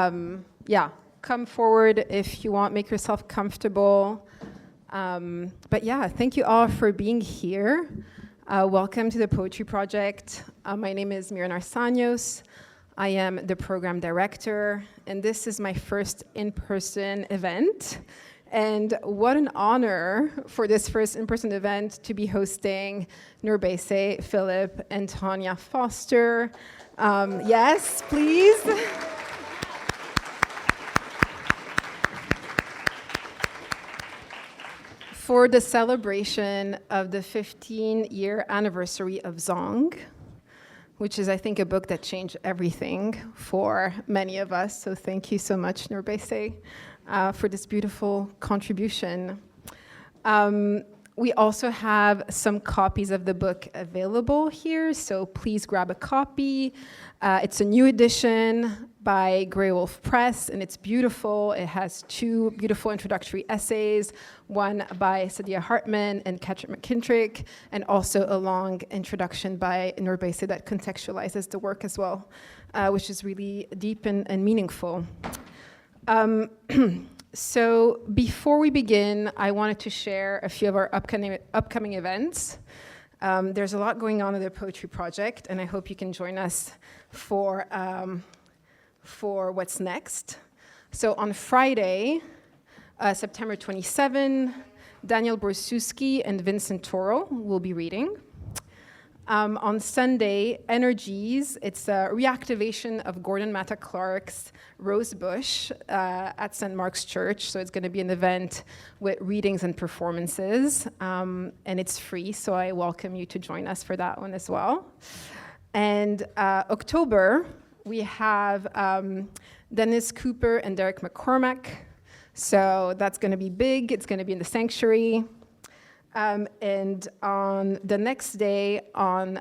Yeah, come forward if you want, make yourself comfortable. But yeah, thank you all for being here. Welcome to the Poetry Project. My name is Mira Narsanios. I am the program director, and this is my first in-person event. And what an honor for this first in-person event to be hosting nourbeSe, Philip, and Tonya Foster. Yes, please. For the celebration of the 15-year anniversary of Zong, which is, I think, a book that changed everything for many of us. So thank you so much, nourbeSe, for this beautiful contribution. We also have some copies of the book available here, so please grab a copy. It's a new edition by Graywolf Press, and it's beautiful. It has two beautiful introductory essays, one by Setaey Hartman and Katrin McKintrick, and also a long introduction by nourbeSe that contextualizes the work as well, which is really deep and meaningful. So before we begin, I wanted to share a few of our upcoming events. There's a lot going on in the Poetry Project, and I hope you can join us for what's next. So on Friday, September 27, Daniel Borsuski and Vincent Toro will be reading. On Sunday, Energies, it's a reactivation of Gordon Matta Clark's Rosebush at St. Mark's Church. So it's going to be an event with readings and performances, and it's free, so I welcome you to join us for that one as well. And October, we have Dennis Cooper and Derek McCormack. So that's going to be big. It's going to be in the sanctuary. And on the next day, on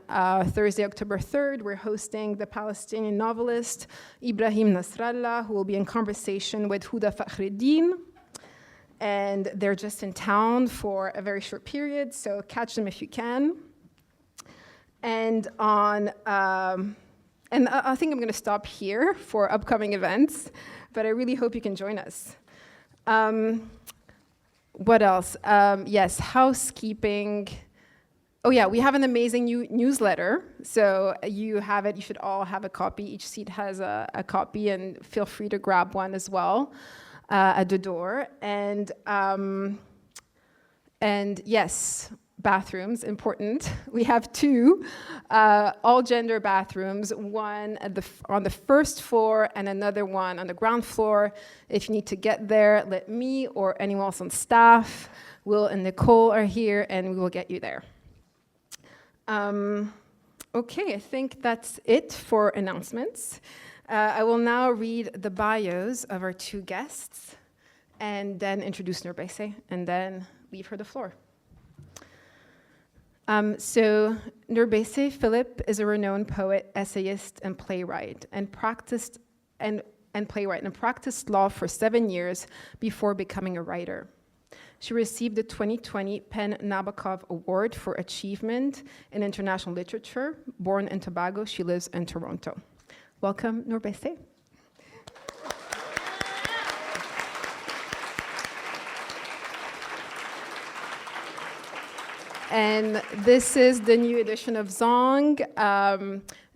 Thursday, October 3rd, we're hosting the Palestinian novelist Ibrahim Nasrallah, who will be in conversation with Huda Fakhreddin. And they're just in town for a very short period, so catch them if you can. And on, and I think I'm going to stop here for upcoming events, but I really hope you can join us. What else? Yes, housekeeping. Oh yeah, we have an amazing new newsletter. So you have it, you should all have a copy. Each seat has a copy, and feel free to grab one as well at the door. And yes, bathrooms, important. We have two all gender bathrooms, one on the first floor and another one on the ground floor. If you need to get there, let me or anyone else on staff, Will and Nicole are here, and we will get you there. Okay, I think that's it for announcements. I will now read the bios of our two guests and then introduce nourbeSe and then leave her the floor. So nourbeSe Philip is a renowned poet, essayist, and playwright, and practiced law for 7 years before becoming a writer. She received the 2020 PEN Nabokov Award for Achievement in International Literature. Born in Tobago, she lives in Toronto. Welcome, nourbeSe. And this is the new edition of Zong.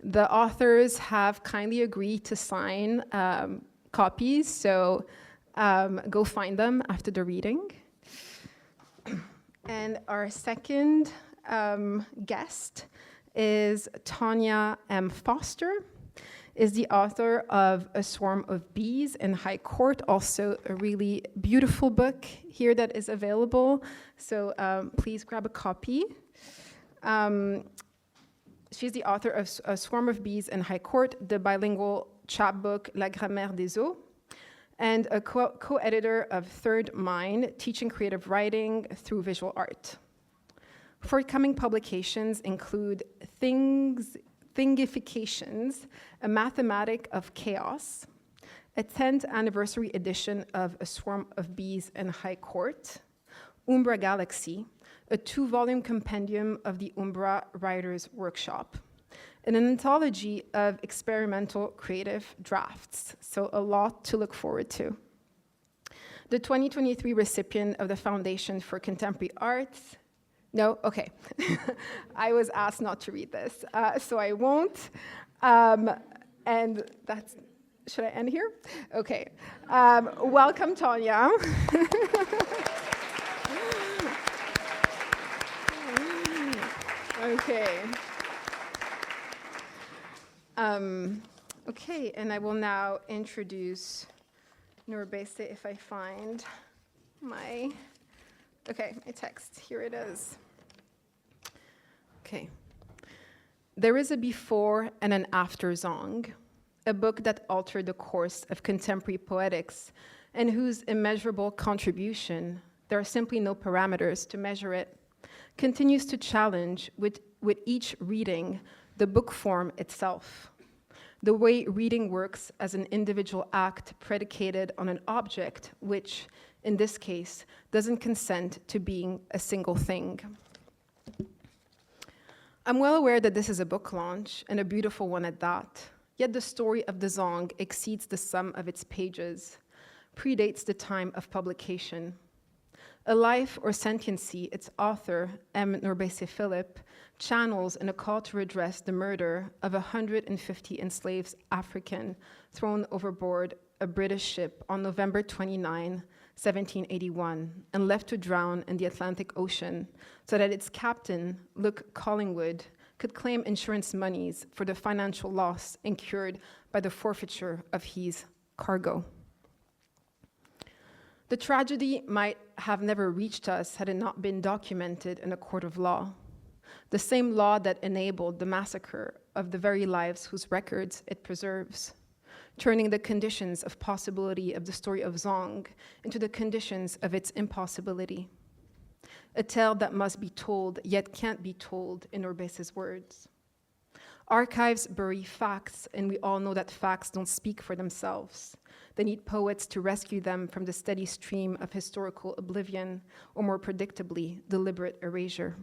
The authors have kindly agreed to sign copies, so go find them after the reading. And our second guest is Tonya M. Foster, is the author of A Swarm of Bees in High Court, also a really beautiful book here that is available. So please grab a copy. She's the author of A Swarm of Bees in High Court, the bilingual chapbook La Grammaire des Eaux, and a co-editor of Third Mind, Teaching Creative Writing Through Visual Art. Forthcoming publications include Thingifications, a Mathematic of Chaos, a 10th anniversary edition of A Swarm of Bees in High Court, Umbra Galaxy, a 2-volume compendium of the Umbra Writers' Workshop, in an anthology of experimental creative drafts. So a lot to look forward to. The 2023 recipient of the Foundation for Contemporary Arts. No? Okay. I was asked not to read this, so I won't. And that's, should I end here? Okay. Welcome, Tonya. Okay. Okay, and I will now introduce nourbeSe if I find my text. Here it is. Okay. There is a before and an after Zong, a book that altered the course of contemporary poetics and whose immeasurable contribution, there are simply no parameters to measure it, continues to challenge with each reading the book form itself, the way reading works as an individual act predicated on an object which, in this case, doesn't consent to being a single thing. I'm well aware that this is a book launch, and a beautiful one at that, yet the story of the Zong exceeds the sum of its pages, predates the time of publication. A Life or Sentiency, its author, M. nourbeSe Philip, channels in a call to redress the murder of 150 enslaved African thrown overboard a British ship on November 29, 1781, and left to drown in the Atlantic Ocean so that its captain, Luke Collingwood, could claim insurance monies for the financial loss incurred by the forfeiture of his cargo. The tragedy might have never reached us had it not been documented in a court of law, the same law that enabled the massacre of the very lives whose records it preserves, turning the conditions of possibility of the story of Zong into the conditions of its impossibility. A tale that must be told, yet can't be told in nourbeSe's words. Archives bury facts, and we all know that facts don't speak for themselves. They need poets to rescue them from the steady stream of historical oblivion, or more predictably, deliberate erasure.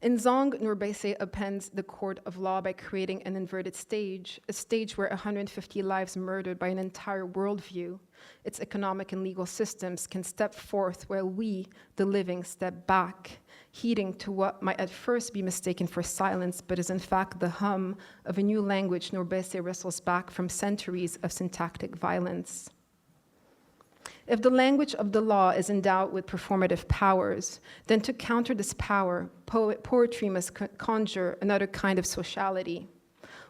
In Zong, nourbeSe appends the court of law by creating an inverted stage, a stage where 150 lives murdered by an entire worldview, its economic and legal systems can step forth while we, the living, step back, heeding to what might at first be mistaken for silence, but is in fact the hum of a new language nourbeSe wrestles back from centuries of syntactic violence. If the language of the law is endowed with performative powers, then to counter this power, poetry must conjure another kind of sociality,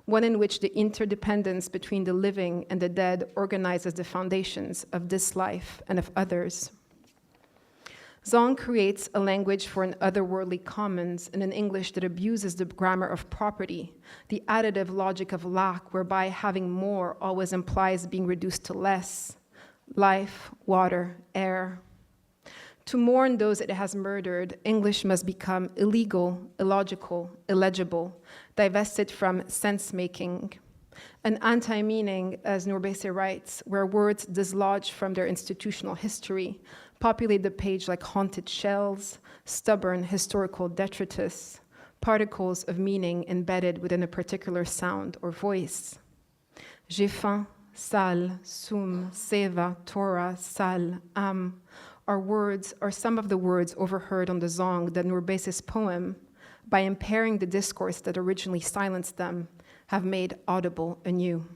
one in which the interdependence between the living and the dead organizes the foundations of this life and of others. Zong creates a language for an otherworldly commons in an English that abuses the grammar of property, the additive logic of lack, whereby having more always implies being reduced to less. Life, water, air. To mourn those it has murdered, English must become illegal, illogical, illegible, divested from sense-making. An anti-meaning, as nourbeSe writes, where words dislodged from their institutional history populate the page like haunted shells, stubborn historical detritus, particles of meaning embedded within a particular sound or voice. J'ai faim. Sal, sum, seva, Torah, sal, am, are some of the words overheard on the Zong that nourbeSe's poem, by impairing the discourse that originally silenced them, have made audible anew.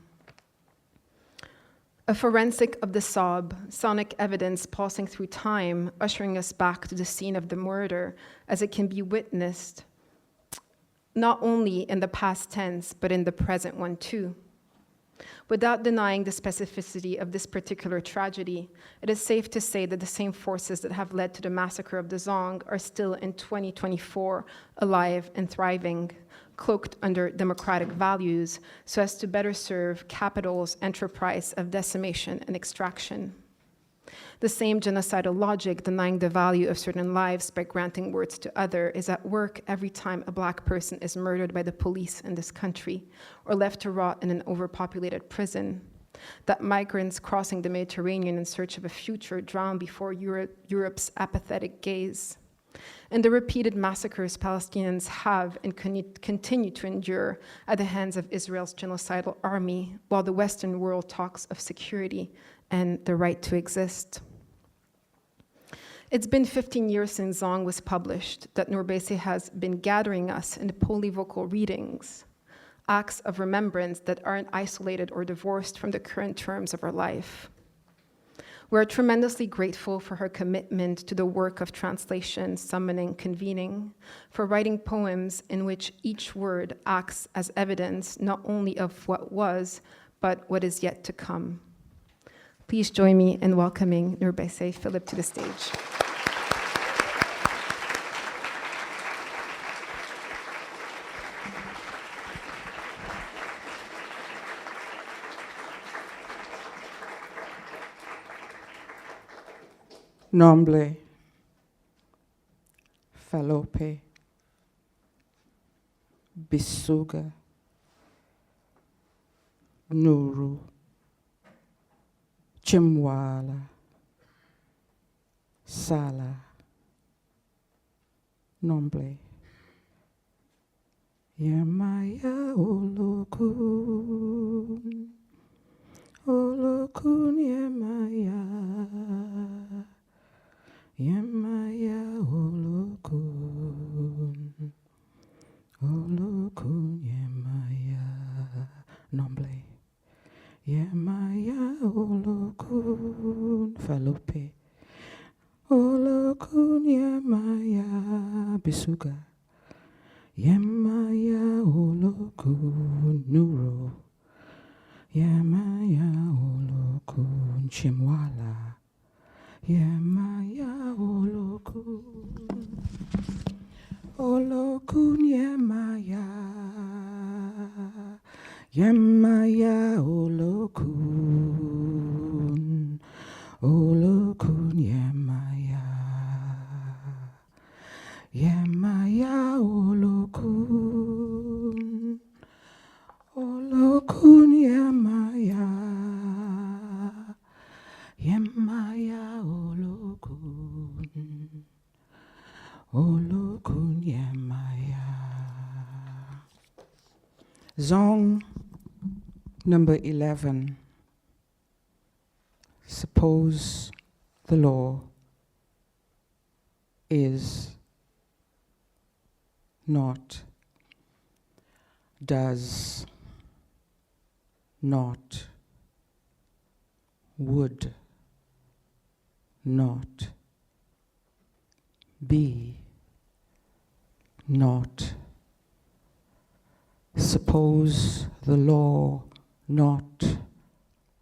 A forensic of the sob, sonic evidence pulsing through time, ushering us back to the scene of the murder as it can be witnessed, not only in the past tense, but in the present one too. Without denying the specificity of this particular tragedy, it is safe to say that the same forces that have led to the massacre of the Zong are still in 2024 alive and thriving, cloaked under democratic values so as to better serve capital's enterprise of decimation and extraction. The same genocidal logic denying the value of certain lives by granting words to others is at work every time a Black person is murdered by the police in this country or left to rot in an overpopulated prison. That migrants crossing the Mediterranean in search of a future drown before Europe's apathetic gaze. and the repeated massacres Palestinians have and continue to endure at the hands of Israel's genocidal army, while the Western world talks of security and the right to exist. It's been 15 years since Zong was published that nourbeSe has been gathering us in polyvocal readings, acts of remembrance that aren't isolated or divorced from the current terms of our life. We're tremendously grateful for her commitment to the work of translation, summoning, convening, for writing poems in which each word acts as evidence not only of what was, but what is yet to come. Please join me in welcoming nourbeSe Philip to the stage. Nombre, falope, bisuga, nuru, chimwala, sala, nombre. Yemaya olokun, olokun yemaya. Yemaya olokun, olokun yemaya, nombre. Yemaya olokun, falope, olokun yemaya, bisuga. Yemaya olokun, nuro. Yemaya olokun, chimwala. Yemaya olokun, olokun yemaya, yemaya olokun, olokun yemaya, yemaya olokun, olokun yemaya. Yemaya olokun, olokun yemaya. Zong number 11. Suppose the law is not, does not, would not, be not. Suppose the law not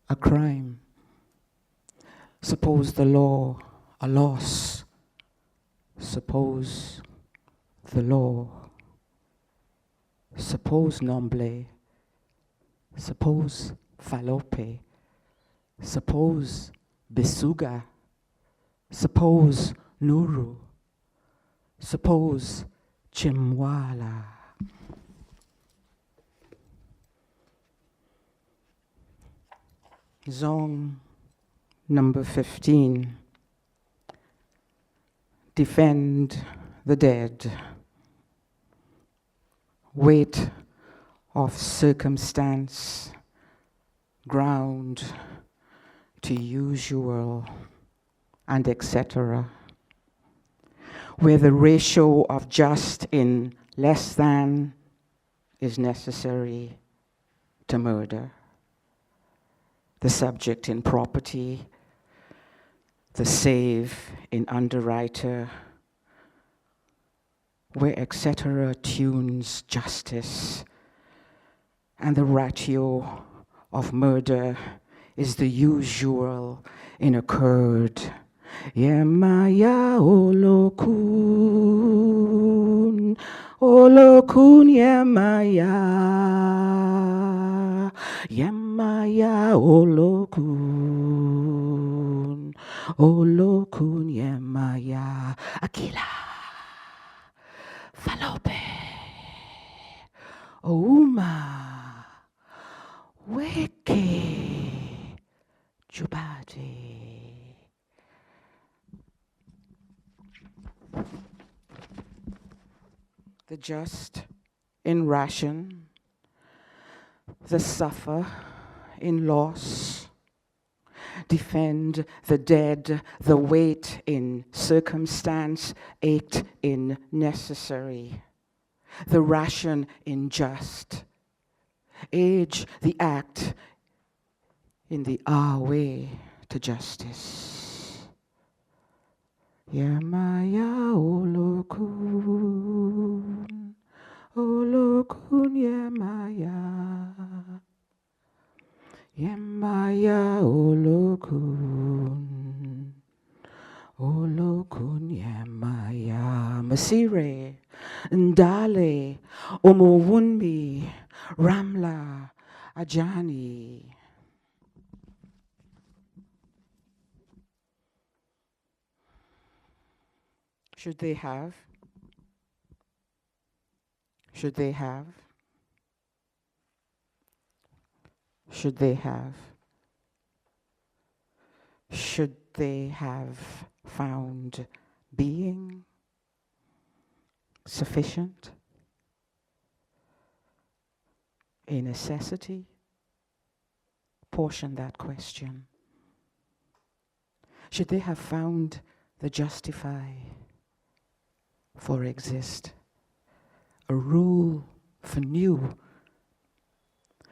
a crime. Suppose the law a loss. Suppose the law. Suppose nombre. Suppose falope. Suppose bisuga. Suppose nuru. Suppose chimwala. Zong number 15. Defend the dead. Weight of circumstance, ground to usual, and etc., where the ratio of just in less than is necessary to murder. The subject in property, the save in underwriter, where etc. tunes justice, and the ratio of murder is the usual in occurred. Yemaya olokun, olokun yemaya, yemaya olokun, olokun yemaya. Akila, falope, ouma, weke, jubate. the just in ration, the suffer in loss, defend the dead, the weight in circumstance, ached in necessary, the ration in just, age the act in the our way to justice. Yamaya olokun, olokun yamaya. Yemaya olokun, olokun yemaya. Masire, ndale, omowunmi, ramla, ajani. Should they have? Should they have? Should they have? Should they have found being sufficient, a necessity? Portion that question. Should they have found the justify for exist, a rule for new,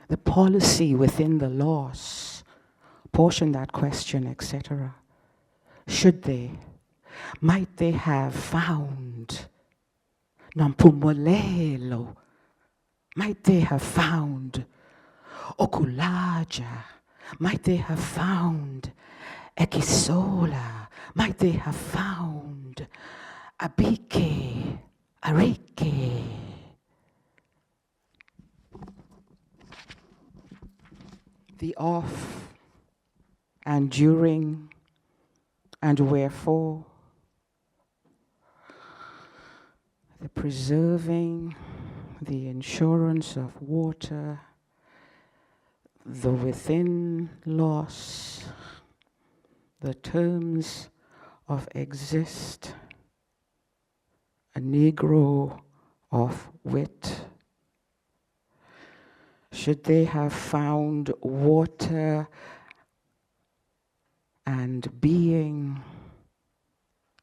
the policy within the laws, portion that question, etc. Should they, might they have found nampumolelo, might they have found okulaja, might they have found ekisola, might they have found abike, arike. The off and during and wherefore, the preserving, the insurance of water, the within loss, the terms of exist, a Negro of wit. Should they have found water and being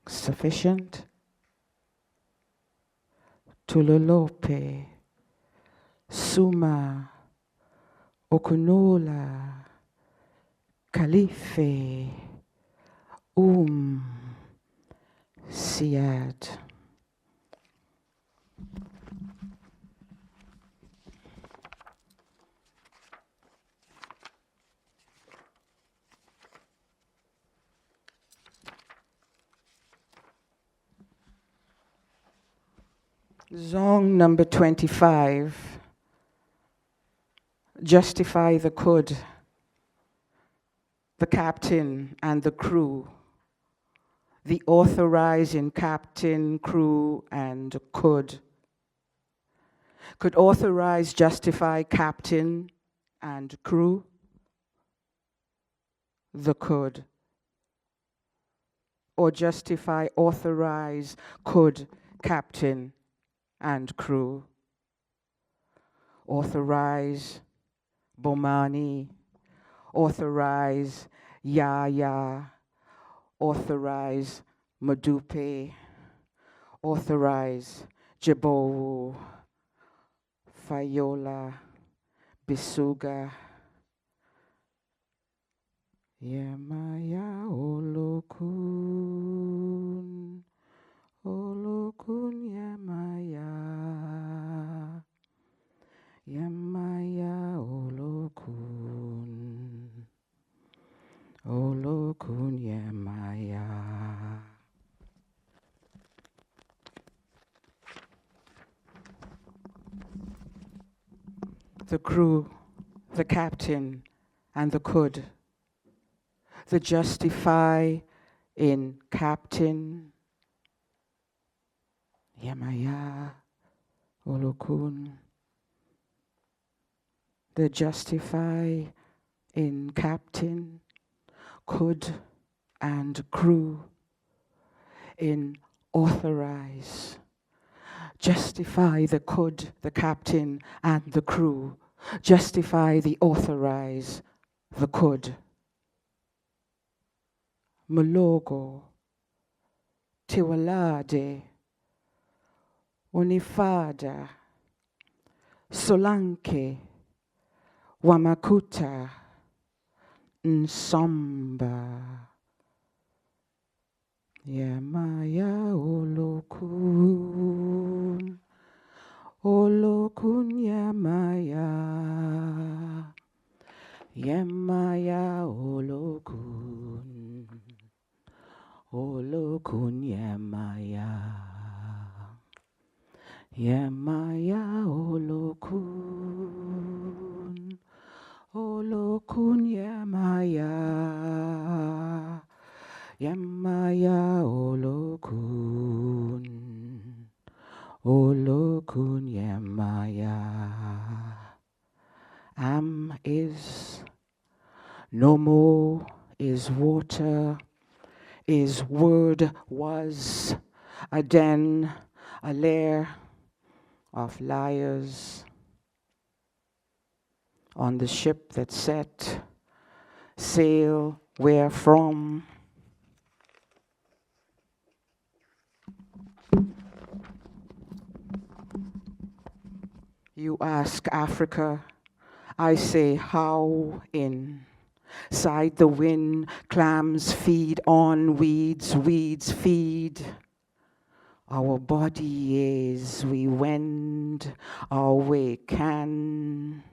sufficient? Tulolope, Suma, Okunola, Kalife, Siad. Zong number 25. Justify the could, the captain and the crew, the authorizing captain, crew, and could. Could authorize, justify captain and crew? The could. Or justify, authorize, could, captain, and crew. Authorize, Bomani. Authorize, Yaya. Authorize, Madupe. Authorize, Jabo. Fayola. Bisuga. Yemaya olokun. Olokun yemaya. Yemaya olokun. Olokun yemaya. The crew, the captain, and the could. The justify in captain. Yemaya olokun. The justify in captain, could, and crew, in authorize, Justify the could, the captain, and the crew. Justify the authorize, the could. Mologo, Tiwalade, Unifada, Solanke, Wamakuta, Nsamba. Yamaya olokun, olokun yamaya, yamaya olokun, olokun yamaya, yamaya olokun, olokun yamaya. Yamaya olokun, olokun yamaya. Am is, no more is water, is word was, a den, a lair of liars. On the ship that set sail where from. You ask Africa, I say how in. Side the wind, clams feed on weeds, weeds feed. Our body is, we wend our way can.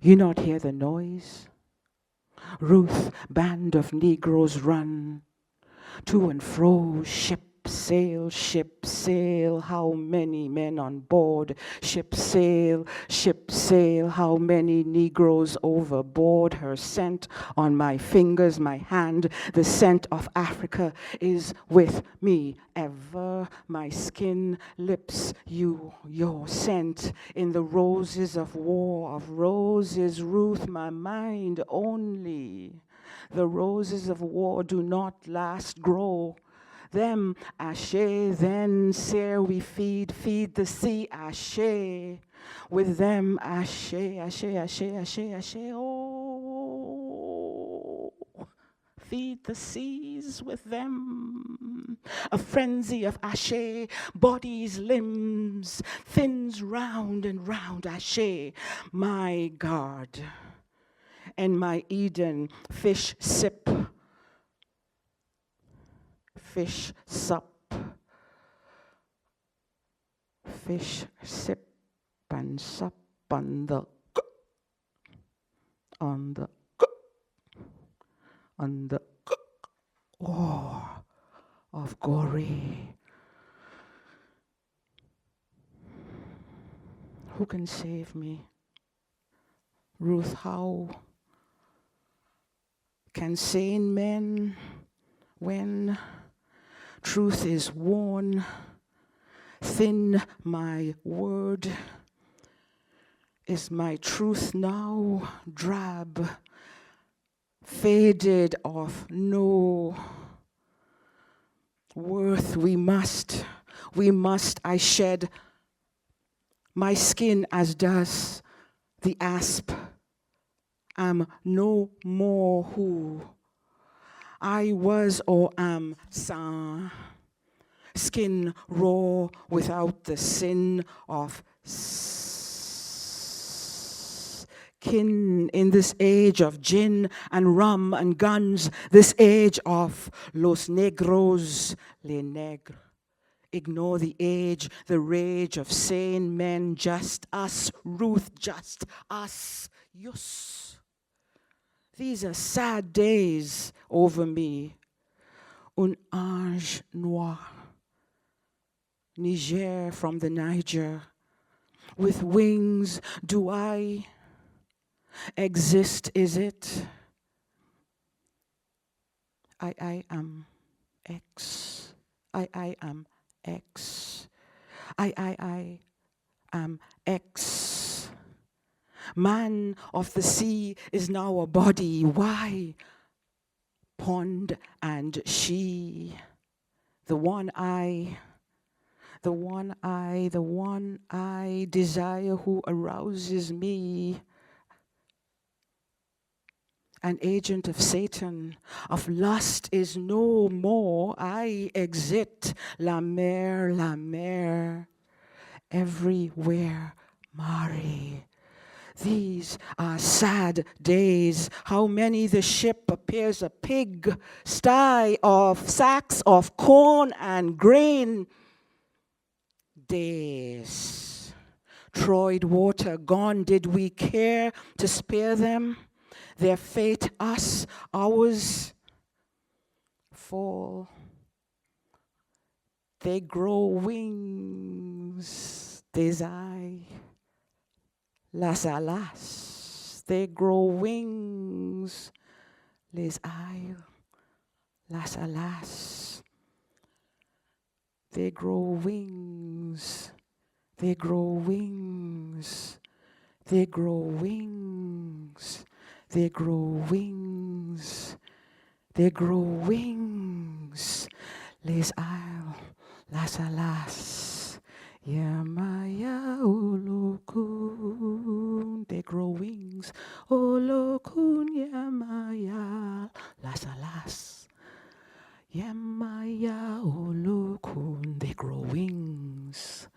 You not hear the noise? Ruth, band of Negroes run to and fro, ship sail, how many men on board, ship sail, how many Negroes overboard, her scent on my fingers, my hand, the scent of Africa is with me ever, my skin, lips, your scent, in the roses of war, of roses, Ruth, my mind only, the roses of war do not last grow. Them ashe, then sere we feed the sea ashe. With them ashe, oh. Feed the seas with them. A frenzy of ashe, bodies, limbs, fins round and round ashe. My God. And my Eden, fish sip. Fish sup, fish sip and sup on the oh of gory. Who can save me? Ruth, how can sane men when truth is worn, thin my word, is my truth now drab, faded of no worth? We must, I shed my skin as does the asp, am no more who I was or am sans, skin raw without the sin of kin in this age of gin and rum and guns, this age of los negros, les negres. Ignore the age, the rage of sane men, just us, Ruth, just us, yus. These are sad days over me. Un ange noir, Niger from the Niger, with wings, do I exist, is it? I am X, I am X, I am X. Man of the sea is now a body. Why? Pond and she, the one eye, the one I desire who arouses me. An agent of Satan, of lust is no more. I exit la mer, everywhere, Mari. These are sad days. How many the ship appears a pig sty of sacks of corn and grain. Days. Troyed water gone, did we care to spare them? Their fate, us, ours, fall. They grow wings, des I. Las alas, they grow wings, les ailes, las alas. They grow wings, they grow wings, they grow wings, they grow wings, they grow wings, les ailes, las alas. Yamaya olokun, they grow wings. Olokun yamaya, las alas. Yamaya olokun, they grow wings.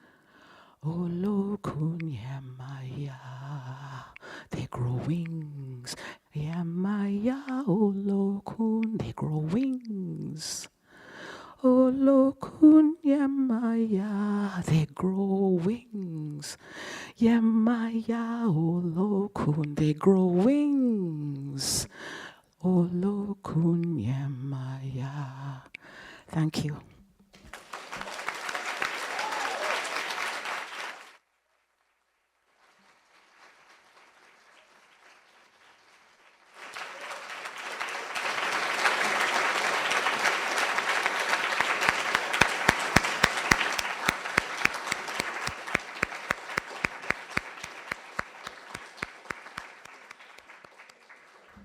Olokun yamaya, they grow wings. Yamaya olokun, they grow wings. Olokun yamaya, they grow wings. Yamaya olokun, they grow wings. Olokun yamaya. Thank you.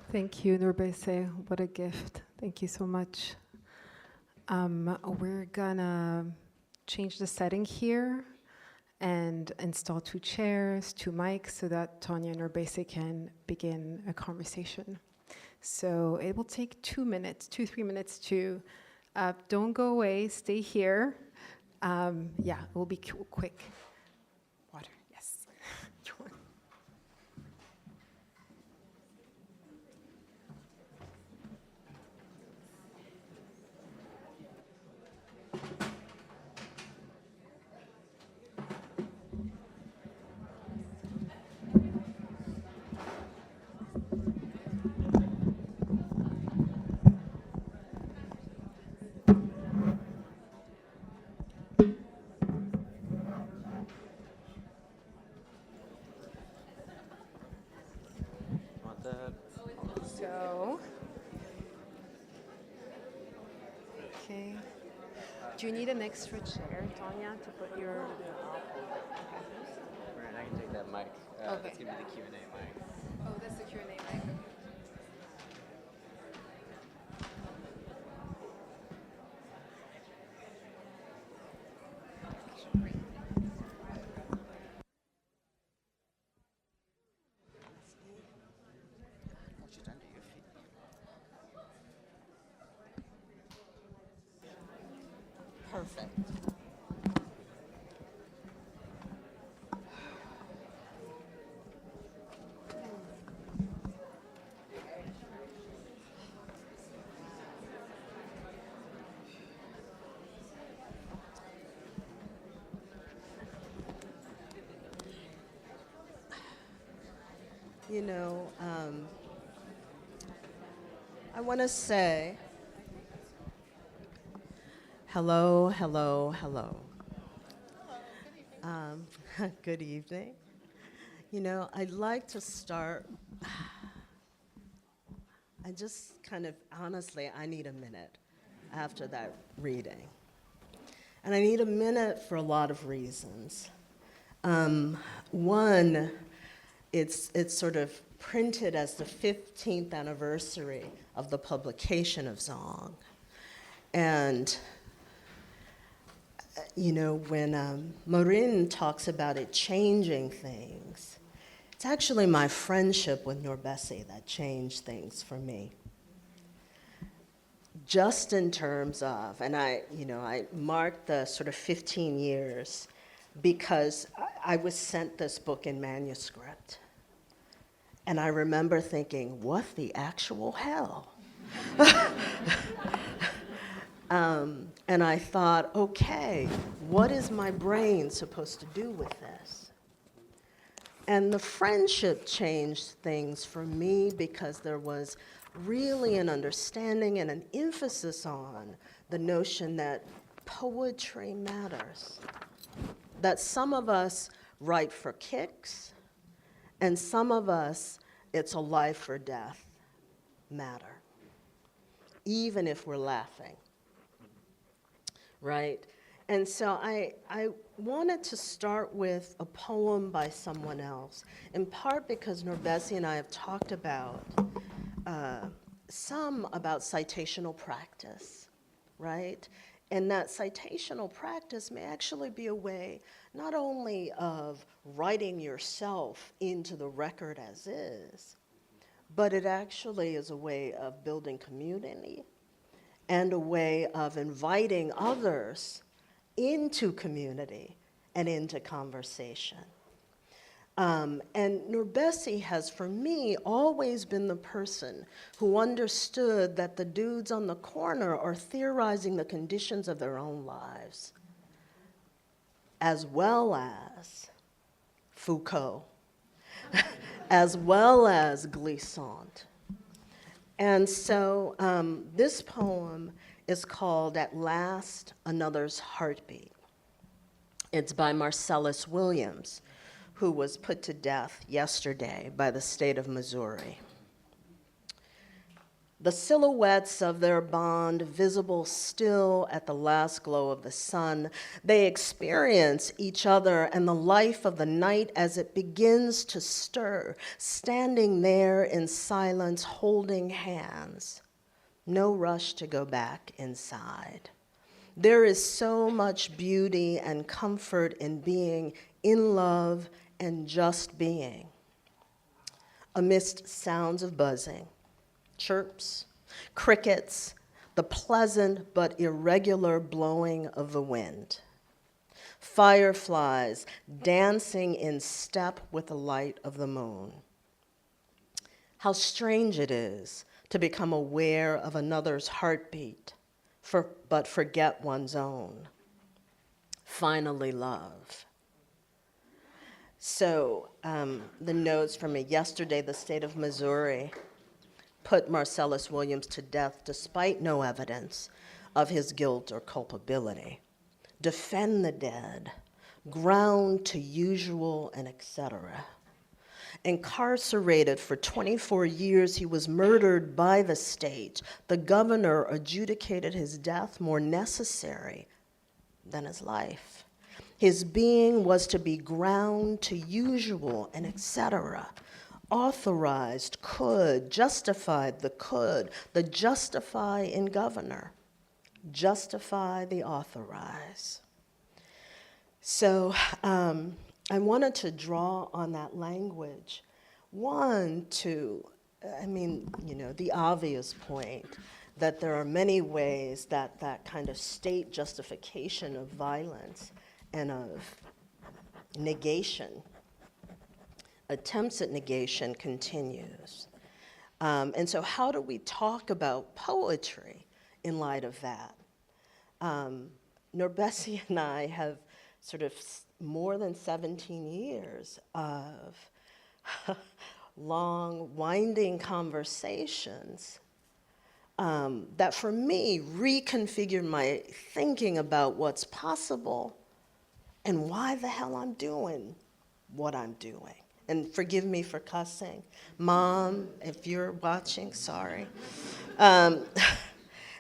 Thank you, nourbeSe. What a gift. Thank you so much. We're gonna change the setting here and install 2 chairs, 2 mics, so that Tonya and nourbeSe can begin a conversation. So it will take 2 minutes, 2-3 minutes to, don't go away, stay here. Yeah, it will be quick. Water, yes. So, okay. Do you need an extra chair, Tonya, to put your... I can take that mic. Okay. That's going to be the Q&A mic. Oh, that's the Q&A mic. Perfect. You know, I want to say hello, hello, hello. Good evening. You know, I'd like to start, I just kind of, honestly, I need a minute after that reading. And I need a minute for a lot of reasons. One, it's sort of printed as the 15th anniversary of the publication of Zong. And you know, when Maureen talks about it changing things, it's actually my friendship with nourbeSe that changed things for me. Just in terms of, and I marked the sort of 15 years because I was sent this book in manuscript. And I remember thinking, what the actual hell? And I thought, okay, what is my brain supposed to do with this? And the friendship changed things for me because there was really an understanding and an emphasis on the notion that poetry matters. That some of us write for kicks, and some of us, it's a life or death matter, even if we're laughing, right? And so I wanted to start with a poem by someone else, in part because nourbeSe and I have talked about some about citational practice, right? And that citational practice may actually be a way not only of writing yourself into the record as is, but it actually is a way of building community and a way of inviting others into community and into conversation. And nourbeSe has, for me, always been the person who understood that the dudes on the corner are theorizing the conditions of their own lives, as well as Foucault, as well as Gregson. And so this poem is called At Last, Another's Heartbeat. It's by Marcellus Williams, who was put to death yesterday by the state of Missouri. The silhouettes of their bond visible still at the last glow of the sun, they experience each other and the life of the night as it begins to stir, standing there in silence, holding hands. No rush to go back inside. There is so much beauty and comfort in being in love and just being. Amidst sounds of buzzing, chirps, crickets, the pleasant but irregular blowing of the wind. Fireflies dancing in step with the light of the moon. How strange it is to become aware of another's heartbeat, but forget one's own. Finally, love. So the notes from yesterday, the state of Missouri put Marcellus Williams to death despite no evidence of his guilt or culpability. Defend the dead, ground to usual, and etc. Incarcerated for 24 years, he was murdered by the state. The governor adjudicated his death more necessary than his life. His being was to be ground to usual and etc. Authorized, could, justified the could, the justify in governor, justify the authorize. So I wanted to draw on that language. One, the obvious point that there are many ways that that kind of state justification of violence and of negation, attempts at negation, continues. And so how do we talk about poetry in light of that? nourbeSe and I have sort of more than 17 years of long, winding conversations that for me reconfigured my thinking about what's possible and why the hell I'm doing what I'm doing. And forgive me for cussing. Mom, if you're watching, sorry.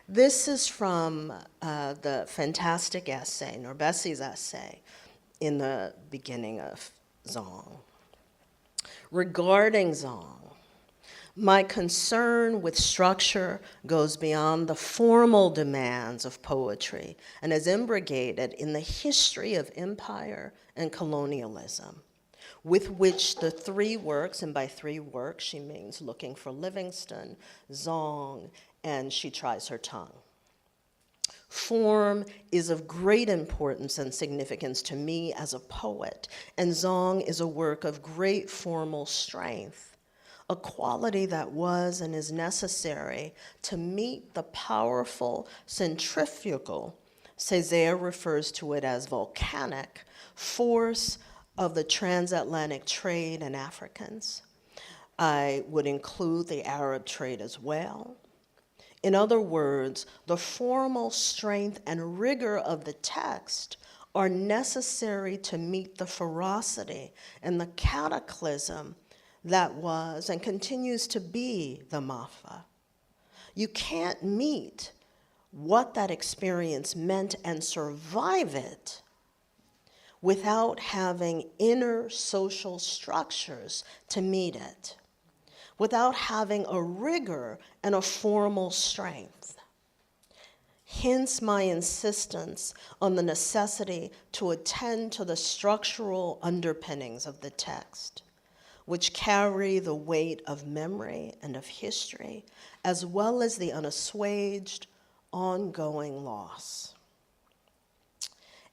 This is from the fantastic essay, nourbeSe's essay, in the beginning of Zong. Regarding Zong, My concern with structure goes beyond the formal demands of poetry and is imbricated in the history of empire and colonialism, with which the three works, and by three works she means Looking for Livingston, Zong, and She Tries Her Tongue. Form is of great importance and significance to me as a poet, and Zong is a work of great formal strength, a quality that was and is necessary to meet the powerful centrifugal, Césaire refers to it as volcanic, force of the transatlantic trade in Africans. I would include the Arab trade as well. In other words, the formal strength and rigor of the text are necessary to meet the ferocity and the cataclysm that was and continues to be the Mafa. You can't meet what that experience meant and survive it without having inner social structures to meet it, without having a rigor and a formal strength. Hence my insistence on the necessity to attend to the structural underpinnings of the text, which carry the weight of memory and of history, as well as the unassuaged, ongoing loss.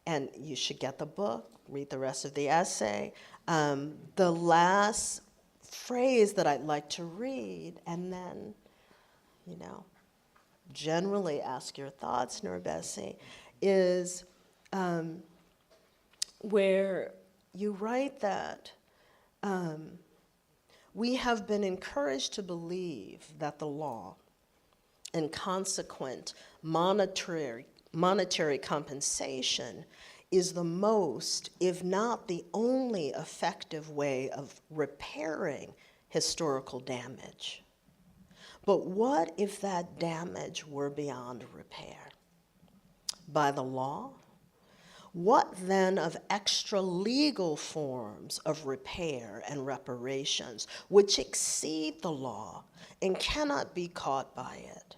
And you should get the book, read the rest of the essay. The last phrase that I'd like to read, and then, generally ask your thoughts, nourbeSe, is where you write that we have been encouraged to believe that the law and consequent monetary compensation is the most, if not the only, effective way of repairing historical damage. But what if that damage were beyond repair? By the law? What then of extra-legal forms of repair and reparations which exceed the law and cannot be caught by it?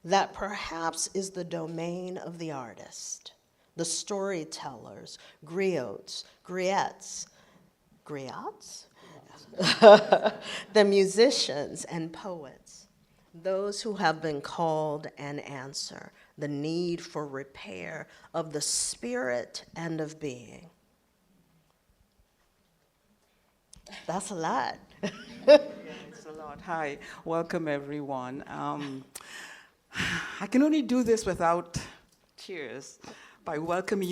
That perhaps is the domain of the artist, the storytellers, griots, the musicians and poets, those who have been called and answer the need for repair of the spirit and of being. That's a lot. It's a lot. Hi, welcome everyone. I can only do this without tears by welcoming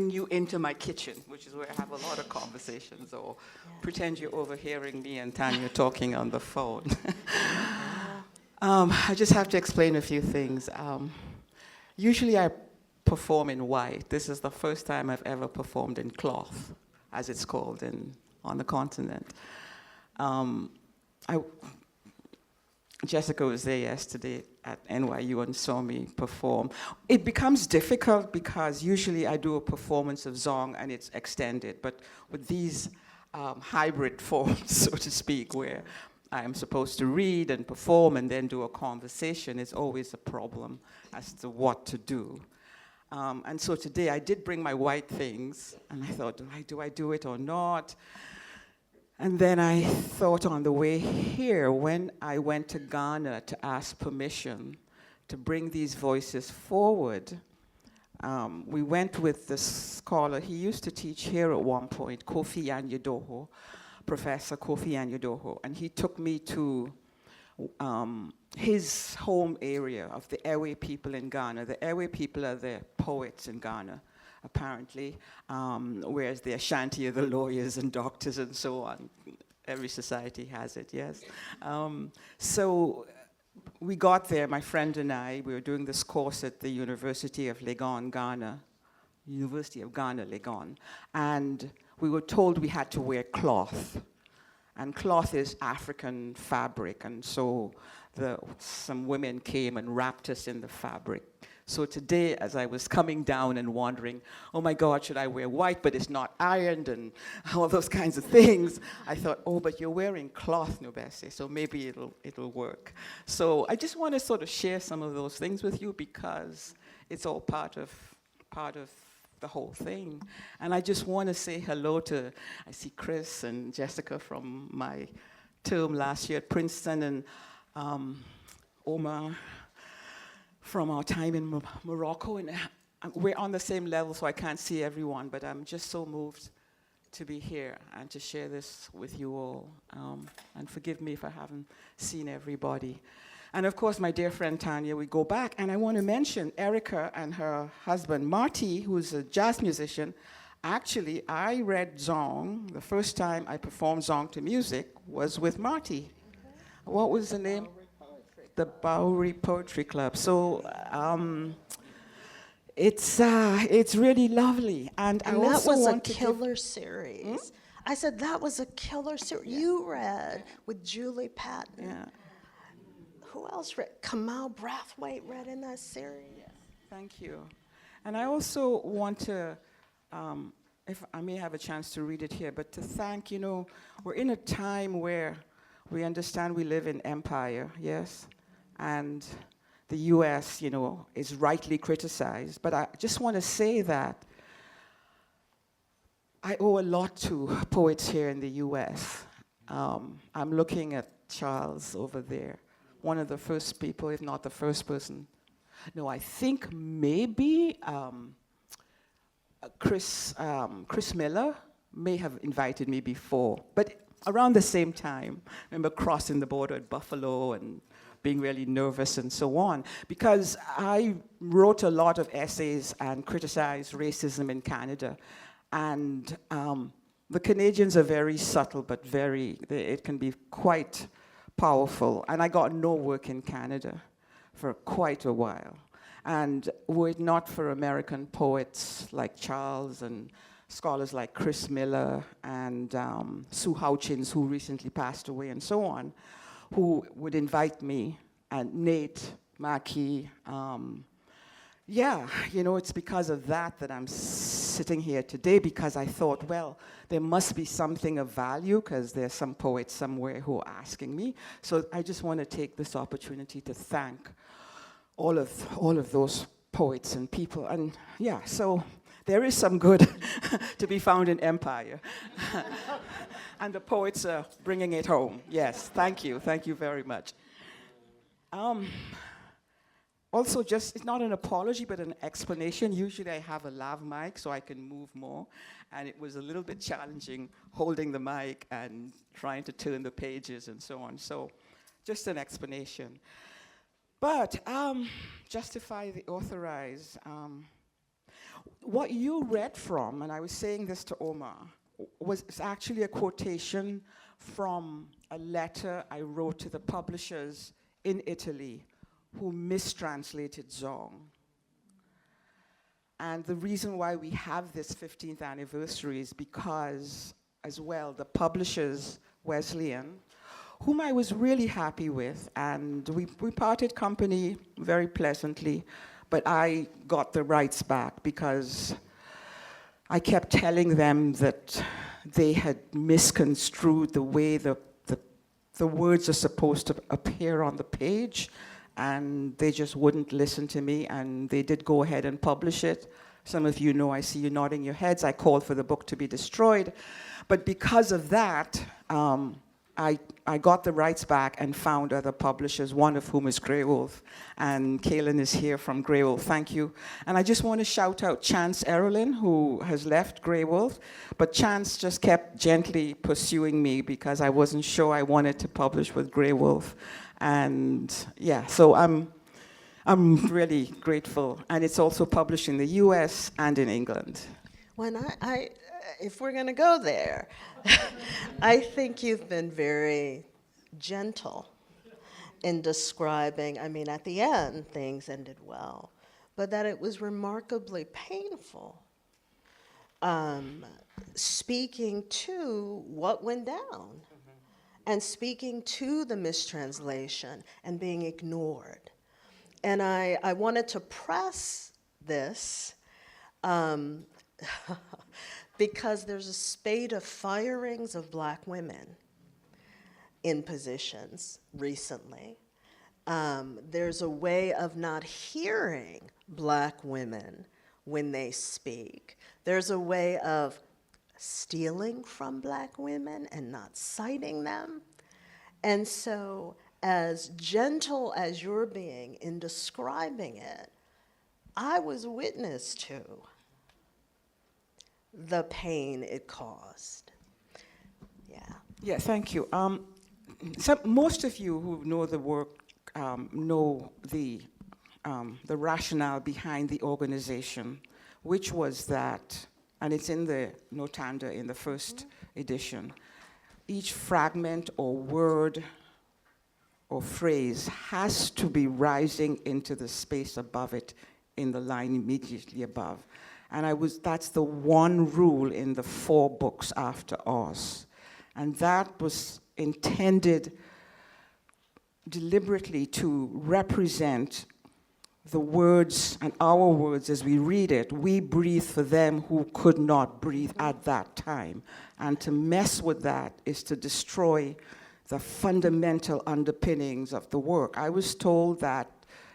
you into my kitchen, which is where I have a lot of conversations, or pretend you're overhearing me and Tanya talking on the phone. I just have to explain a few things. Usually I perform in white. This is the first time I've ever performed in cloth, as it's called on the continent. Jessica was there yesterday at NYU and saw me perform. It becomes difficult because usually I do a performance of Zong and it's extended, but with these hybrid forms, so to speak, where I'm supposed to read and perform and then do a conversation, it's always a problem as to what to do. And so today I did bring my white things, and I thought, do I do it or not? And then I thought on the way here, when I went to Ghana to ask permission to bring these voices forward, we went with this scholar. He used to teach here at one point, Kofi Anyedoho, Professor Kofi Anyedoho, and he took me to his home area of the Ewe people in Ghana. The Ewe people are the poets in Ghana, apparently, whereas the Ashanti are the lawyers and doctors and so on. Every society has it, yes. So we got there, my friend and I, we were doing this course at the University of Legon, Ghana, University of Ghana, Legon, and we were told we had to wear cloth. And cloth is African fabric, and so some women came and wrapped us in the fabric. So today, as I was coming down and wondering, oh my God, should I wear white, but it's not ironed, and all those kinds of things, I thought, oh, but you're wearing cloth, nourbeSe, so maybe it'll work. So I just want to sort of share some of those things with you because it's all part of the whole thing. And I just want to say hello to, I see Chris and Jessica from my term last year at Princeton, and Omar from our time in Morocco, and we're on the same level, so I can't see everyone, but I'm just so moved to be here and to share this with you all. And forgive me if I haven't seen everybody. And of course, my dear friend Tonya, we go back, and I want to mention Erica and her husband, Marty, who's a jazz musician. Actually, I read Zong. The first time I performed Zong to music was with Marty. What was the name? The Bowery Poetry Club. So it's really lovely. And I that also was a want to killer series. I said that was a killer series. You read with Julie Patton. Yeah. Who else read? Kamal Brathwaite read in that series. Thank you. And I also want to, if I may have a chance to read it here, but to thank, we're in a time where we understand we live in empire, yes? And the US, is rightly criticized. But I just want to say that I owe a lot to poets here in the US. I'm looking at Charles over there, one of the first people, if not the first person. No, I think maybe Chris Miller may have invited me before, but around the same time. I remember crossing the border at Buffalo and being really nervous and so on, because I wrote a lot of essays and criticized racism in Canada. And the Canadians are very subtle, but it can be quite powerful. And I got no work in Canada for quite a while. And were it not for American poets like Charles and scholars like Chris Miller and Sue Houchins, who recently passed away, and so on, who would invite me, and Nate Mackey. It's because of that I'm sitting here today, because I thought, well, there must be something of value, because there's some poets somewhere who are asking me. So I just want to take this opportunity to thank all of those poets and people. And so there is some good to be found in empire. And the poets are bringing it home. Yes, thank you very much. Also, it's not an apology, but an explanation. Usually I have a lav mic so I can move more, and it was a little bit challenging holding the mic and trying to turn the pages and so on. So just an explanation. But justify the authorize. What you read from, and I was saying this to Omar, was actually a quotation from a letter I wrote to the publishers in Italy who mistranslated Zong. And the reason why we have this 15th anniversary is because, as well, the publishers, Wesleyan, whom I was really happy with, and we parted company very pleasantly, but I got the rights back because I kept telling them that they had misconstrued the way the words are supposed to appear on the page, and they just wouldn't listen to me, and they did go ahead and publish it. Some of you know, I see you nodding your heads, I called for the book to be destroyed. But because of that, I got the rights back and found other publishers, one of whom is Graywolf, and Kaylin is here from Graywolf, thank you. And I just want to shout out Chance Erlin, who has left Graywolf, but Chance just kept gently pursuing me because I wasn't sure I wanted to publish with Graywolf. And so I'm really grateful. And it's also published in the US and in England. When if we're going to go there, I think you've been very gentle in describing, at the end, things ended well, but that it was remarkably painful, speaking to what went down. and speaking to the mistranslation and being ignored. And I wanted to press this because there's a spate of firings of Black women in positions recently. There's a way of not hearing Black women when they speak. There's a way of stealing from Black women and not citing them. And so, as gentle as you're being in describing it, I was witness to the pain it caused. Yeah. Yeah, thank you. Most of you who know the work know the rationale behind the organization, which was that, and it's in the Notanda in the first edition, each fragment or word or phrase has to be rising into the space above it in the line immediately above. And that's the one rule in the 4 books after Oz. And that was intended deliberately to represent the words and our words as we read it. We breathe for them who could not breathe at that time. And to mess with that is to destroy the fundamental underpinnings of the work. I was told that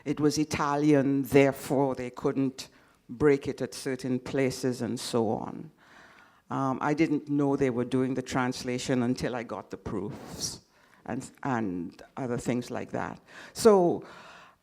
it was Italian, therefore they couldn't break it at certain places and so on. I didn't know they were doing the translation until I got the proofs and other things like that. So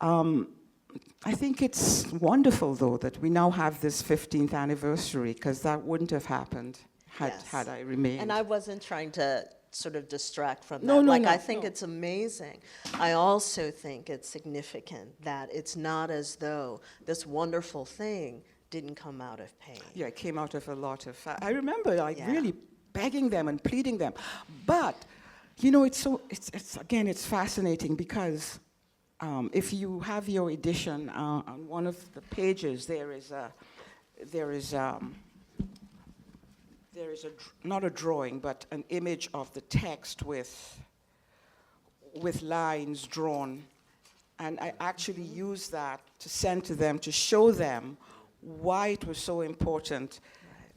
I think it's wonderful, though, that we now have this 15th anniversary, because that wouldn't have happened had I remained. And I wasn't trying to sort of distract from that. No, I think it's amazing. I also think it's significant that it's not as though this wonderful thing didn't come out of pain. Yeah, it came out of a lot of... I remember really begging them and pleading them. But, you know, it's again, it's fascinating because if you have your edition, on one of the pages, there is not a drawing, but an image of the text with lines drawn. And I actually used that to send to them, to show them why it was so important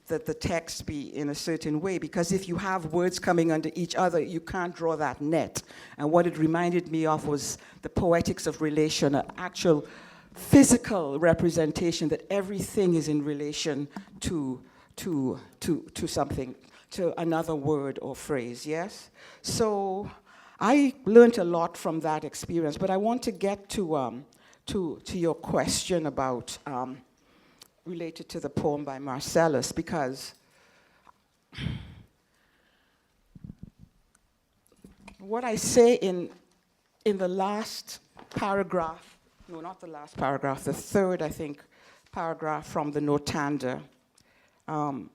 that the text be in a certain way. Because if you have words coming under each other, you can't draw that net. And what it reminded me of was the poetics of relation, an actual physical representation that everything is in relation to something, to another word or phrase, yes? So I learned a lot from that experience, but I want to get to your question about, related to the poem by Marcellus, because what I say in the last paragraph, no, not the last paragraph, the third, I think, paragraph from the Notanda, I'll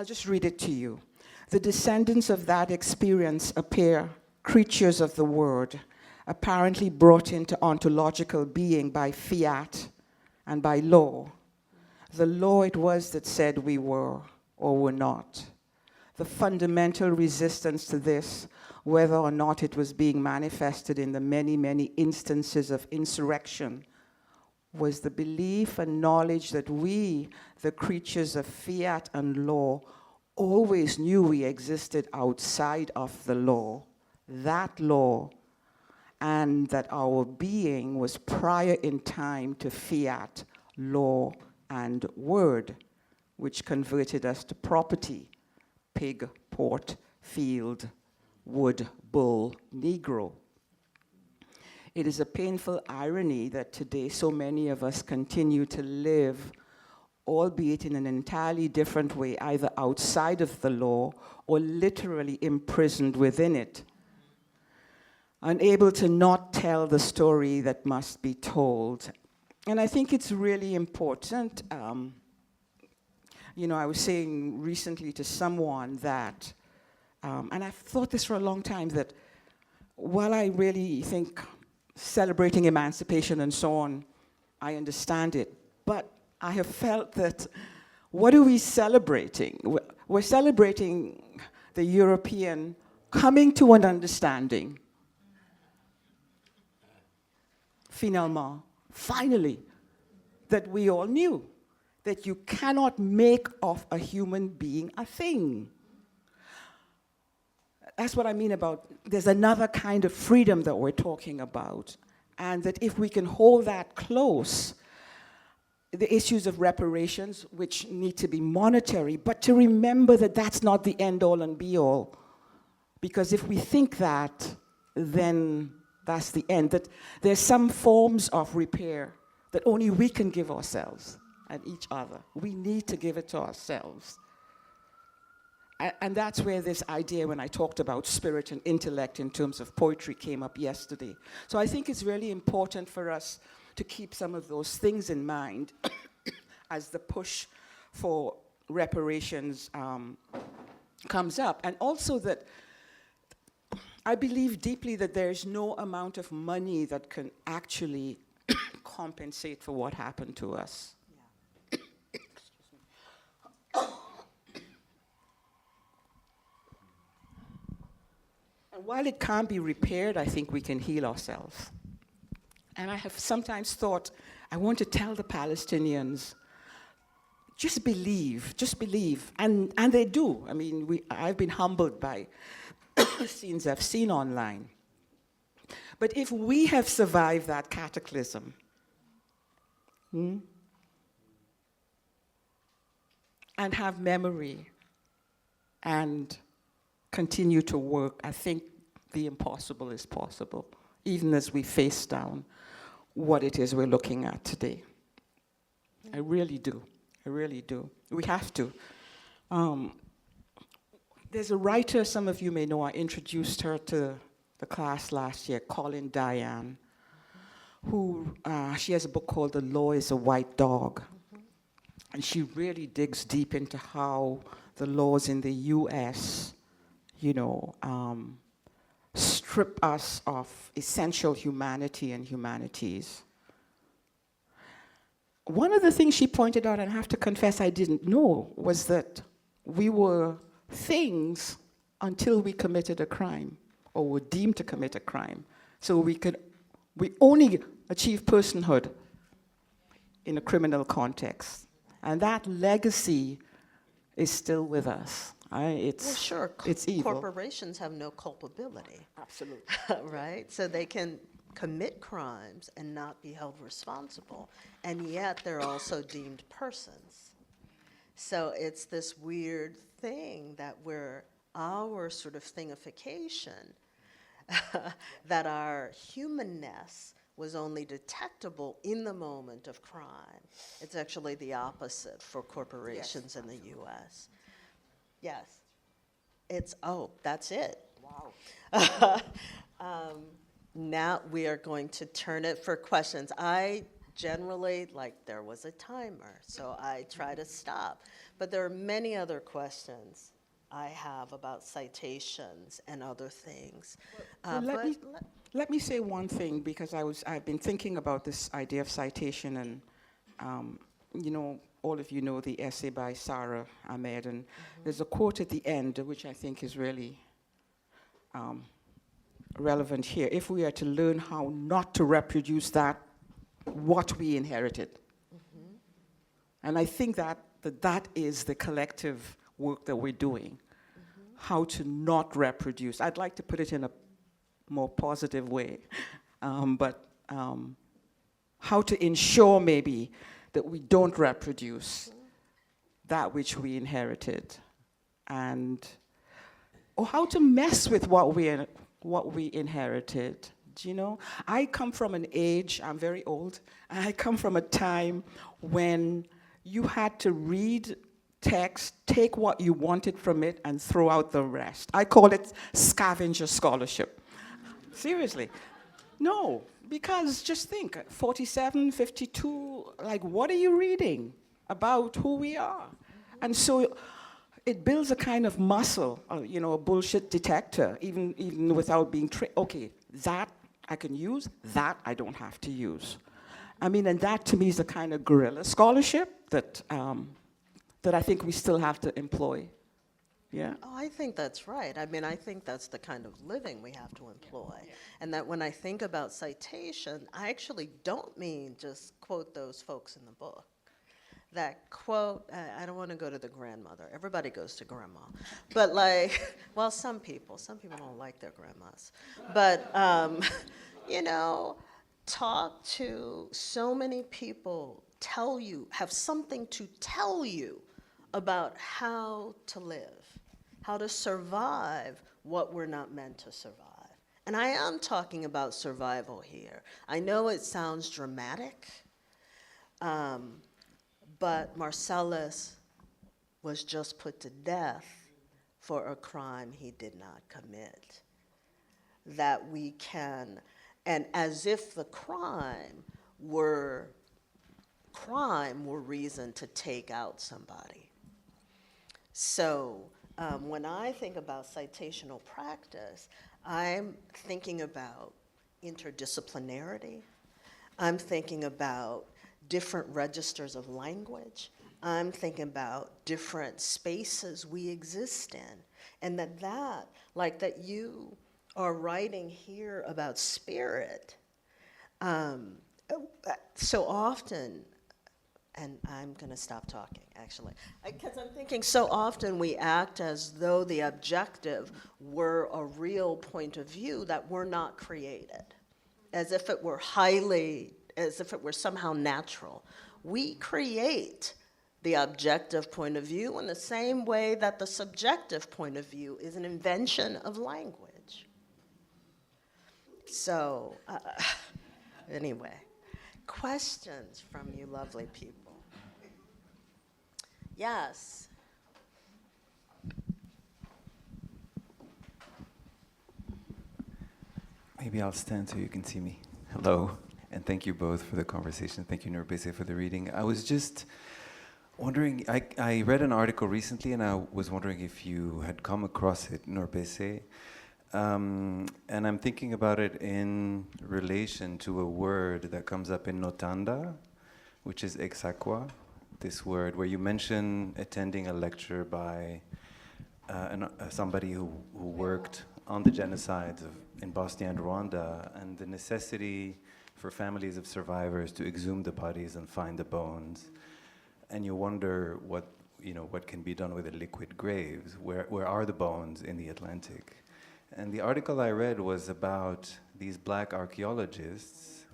just read it to you. The descendants of that experience appear creatures of the word, apparently brought into ontological being by fiat and by law. The law it was that said we were or were not. The fundamental resistance to this, whether or not it was being manifested in the many, many instances of insurrection, was the belief and knowledge that we, the creatures of fiat and law, always knew we existed outside of the law, that law, and that our being was prior in time to fiat, law, and word, which converted us to property, pig, port, field, wood, bull, Negro. It is a painful irony that today so many of us continue to live, albeit in an entirely different way, either outside of the law or literally imprisoned within it, unable to not tell the story that must be told. And I think it's really important. You know, I was saying recently to someone that, and I've thought this for a long time, that while I really think celebrating emancipation and so on, I understand it, but I have felt that, what are we celebrating? We're celebrating the European coming to an understanding, finalement, finally, that we all knew, that you cannot make of a human being a thing. That's what I mean about, there's another kind of freedom that we're talking about, and that if we can hold that close, the issues of reparations, which need to be monetary, but to remember that that's not the end-all and be-all. Because if we think that, then that's the end. That there's some forms of repair that only we can give ourselves and each other. We need to give it to ourselves. And that's where this idea, when I talked about spirit and intellect in terms of poetry, came up yesterday. So I think it's really important for us to keep some of those things in mind as the push for reparations comes up. And also that I believe deeply that there's no amount of money that can actually compensate for what happened to us. Yeah. And while it can't be repaired, I think we can heal ourselves. And I have sometimes thought, I want to tell the Palestinians, just believe. And they do. I mean, I've been humbled by scenes I've seen online. But if we have survived that cataclysm, and have memory and continue to work, I think the impossible is possible, even as we face down what it is we're looking at today. I really do. We have to. There's a writer, some of you may know, I introduced her to the class last year, Colin Diane, who, she has a book called The Law is a White Dog. And she really digs deep into how the laws in the US, strip us of essential humanity and humanities. One of the things she pointed out, and I have to confess I didn't know, was that we were things until we committed a crime, or were deemed to commit a crime. So we only achieve personhood in a criminal context. And that legacy is still with us. It's evil. Corporations have no culpability. Absolutely. Right? So they can commit crimes and not be held responsible, and yet they're also deemed persons. So it's this weird thing that our sort of thingification, that our humanness was only detectable in the moment of crime. It's actually the opposite for corporations in the US. Yes. That's it. Wow. Now we are going to turn it for questions. I generally, there was a timer, so I try to stop. But there are many other questions I have about citations and other things. Let me say one thing, because I've been thinking about this idea of citation, and all of you know the essay by Sarah Ahmed, and there's a quote at the end which I think is really relevant here. If we are to learn how not to reproduce what we inherited. And I think that is the collective work that we're doing. How to not reproduce. I'd like to put it in a more positive way, but how to ensure maybe that we don't reproduce that which we inherited, or how to mess with what we inherited. Do you know? I come from an age, I'm very old, and I come from a time when you had to read text, take what you wanted from it, and throw out the rest. I call it scavenger scholarship. Seriously. No, because just think, 47, 52, what are you reading about who we are? And so it builds a kind of muscle, a bullshit detector, even without being trained. Okay, that I can use, that I don't have to use. I mean, and that to me is a kind of guerrilla scholarship that I think we still have to employ Yeah. Oh, I think that's right. I mean, I think that's the kind of living we have to employ. And that when I think about citation, I actually don't mean just quote those folks in the book. That quote, I don't want to go to the grandmother. Everybody goes to grandma. But like, well, some people don't like their grandmas. But, you know, talk to so many people, tell you, have something to tell you about how to live, how to survive what we're not meant to survive. And I am talking about survival here. I know it sounds dramatic, but Marcellus was just put to death for a crime he did not commit. That we can, and as if the crime were reason to take out somebody. So when I think about citational practice, I'm thinking about interdisciplinarity. I'm thinking about different registers of language. I'm thinking about different spaces we exist in. And that you are writing here about spirit, so often, and I'm gonna stop talking, actually, because I'm thinking so often we act as though the objective were a real point of view that were not created, as if it were somehow natural. We create the objective point of view in the same way that the subjective point of view is an invention of language. So, anyway, questions from you lovely people? Yes. Maybe I'll stand so you can see me. Hello, and thank you both for the conversation. Thank you, nourbeSe, for the reading. I was just wondering, I read an article recently, and I was wondering if you had come across it, nourbeSe. And I'm thinking about it in relation to a word that comes up in Notanda, which is exaqua, this word where you mention attending a lecture by somebody who worked on the genocides in Bosnia and Rwanda, and the necessity for families of survivors to exhume the bodies and find the bones. And you wonder what can be done with the liquid graves. Where are the bones in the Atlantic? And the article I read was about these black archaeologists.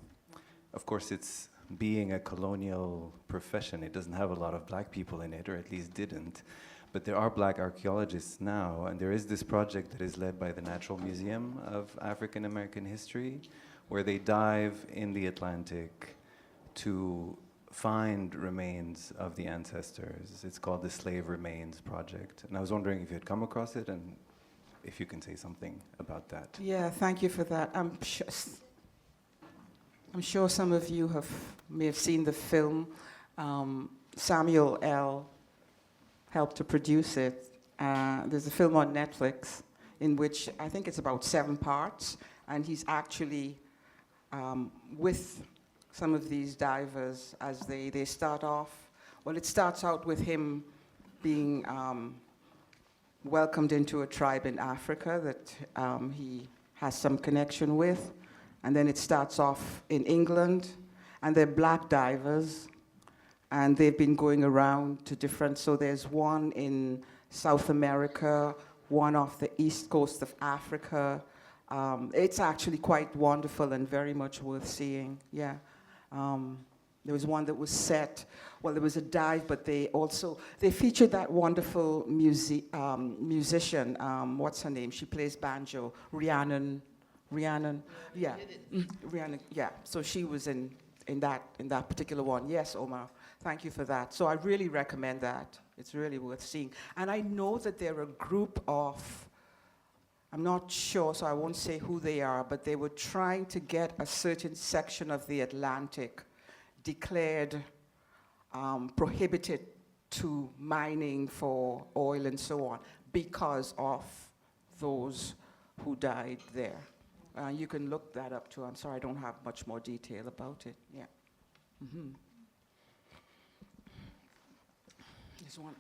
Of course, it's being a colonial profession. It doesn't have a lot of black people in it, or at least didn't. But there are black archaeologists now, and there is this project that is led by the Natural Museum of African American History, where they dive in the Atlantic to find remains of the ancestors. It's called the Slave Remains Project. And I was wondering if you had come across it, and if you can say something about that. Yeah, thank you for that. I'm sure some of you may have seen the film. Samuel L. helped to produce it. There's a film on Netflix in which I think it's about 7 parts, and he's actually with some of these divers as they start off. Well, it starts out with him being welcomed into a tribe in Africa that he has some connection with. And then it starts off in England, and they're black divers, and they've been going around to different, so there's one in South America, one off the east coast of Africa. It's actually quite wonderful and very much worth seeing, yeah. There was one that was set, well, there was a dive, but they featured that wonderful musician, what's her name? She plays banjo, Rhiannon, yeah, Rhiannon, yeah. So she was in that particular one. Yes, Omar, thank you for that. So I really recommend that. It's really worth seeing. And I know that they're a group of, I'm not sure, so I won't say who they are, but they were trying to get a certain section of the Atlantic declared prohibited to mining for oil and so on because of those who died there. You can look that up too. I'm sorry, I don't have much more detail about it. Yeah. Mm-hmm. There's one.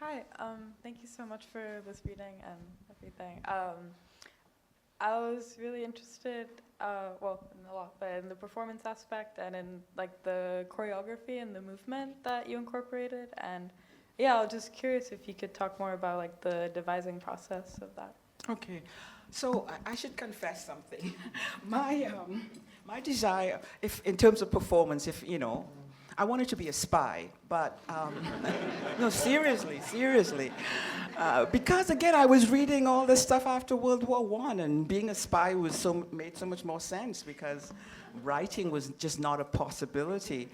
Hi, thank you so much for this reading and everything. I was really interested, well, in a lot, but in the performance aspect and in like the choreography and the movement that you incorporated. And yeah, I was just curious if you could talk more about like the devising process of that. Okay, so I should confess something. My desire, if in terms of performance, if you know, I wanted to be a spy, but no, seriously, because again, I was reading all this stuff after World War I, and being a spy made so much more sense because writing was just not a possibility.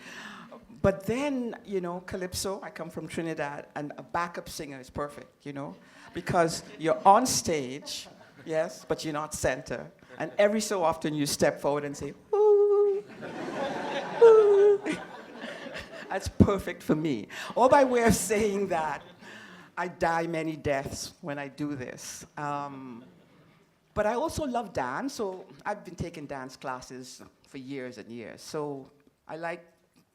But then, you know, calypso, I come from Trinidad, and a backup singer is perfect, you know, because you're on stage, yes, but you're not center, and every so often you step forward and say, ooh, ooh. That's perfect for me. Or by way of saying that, I die many deaths when I do this. But I also love dance, so I've been taking dance classes for years and years. So I like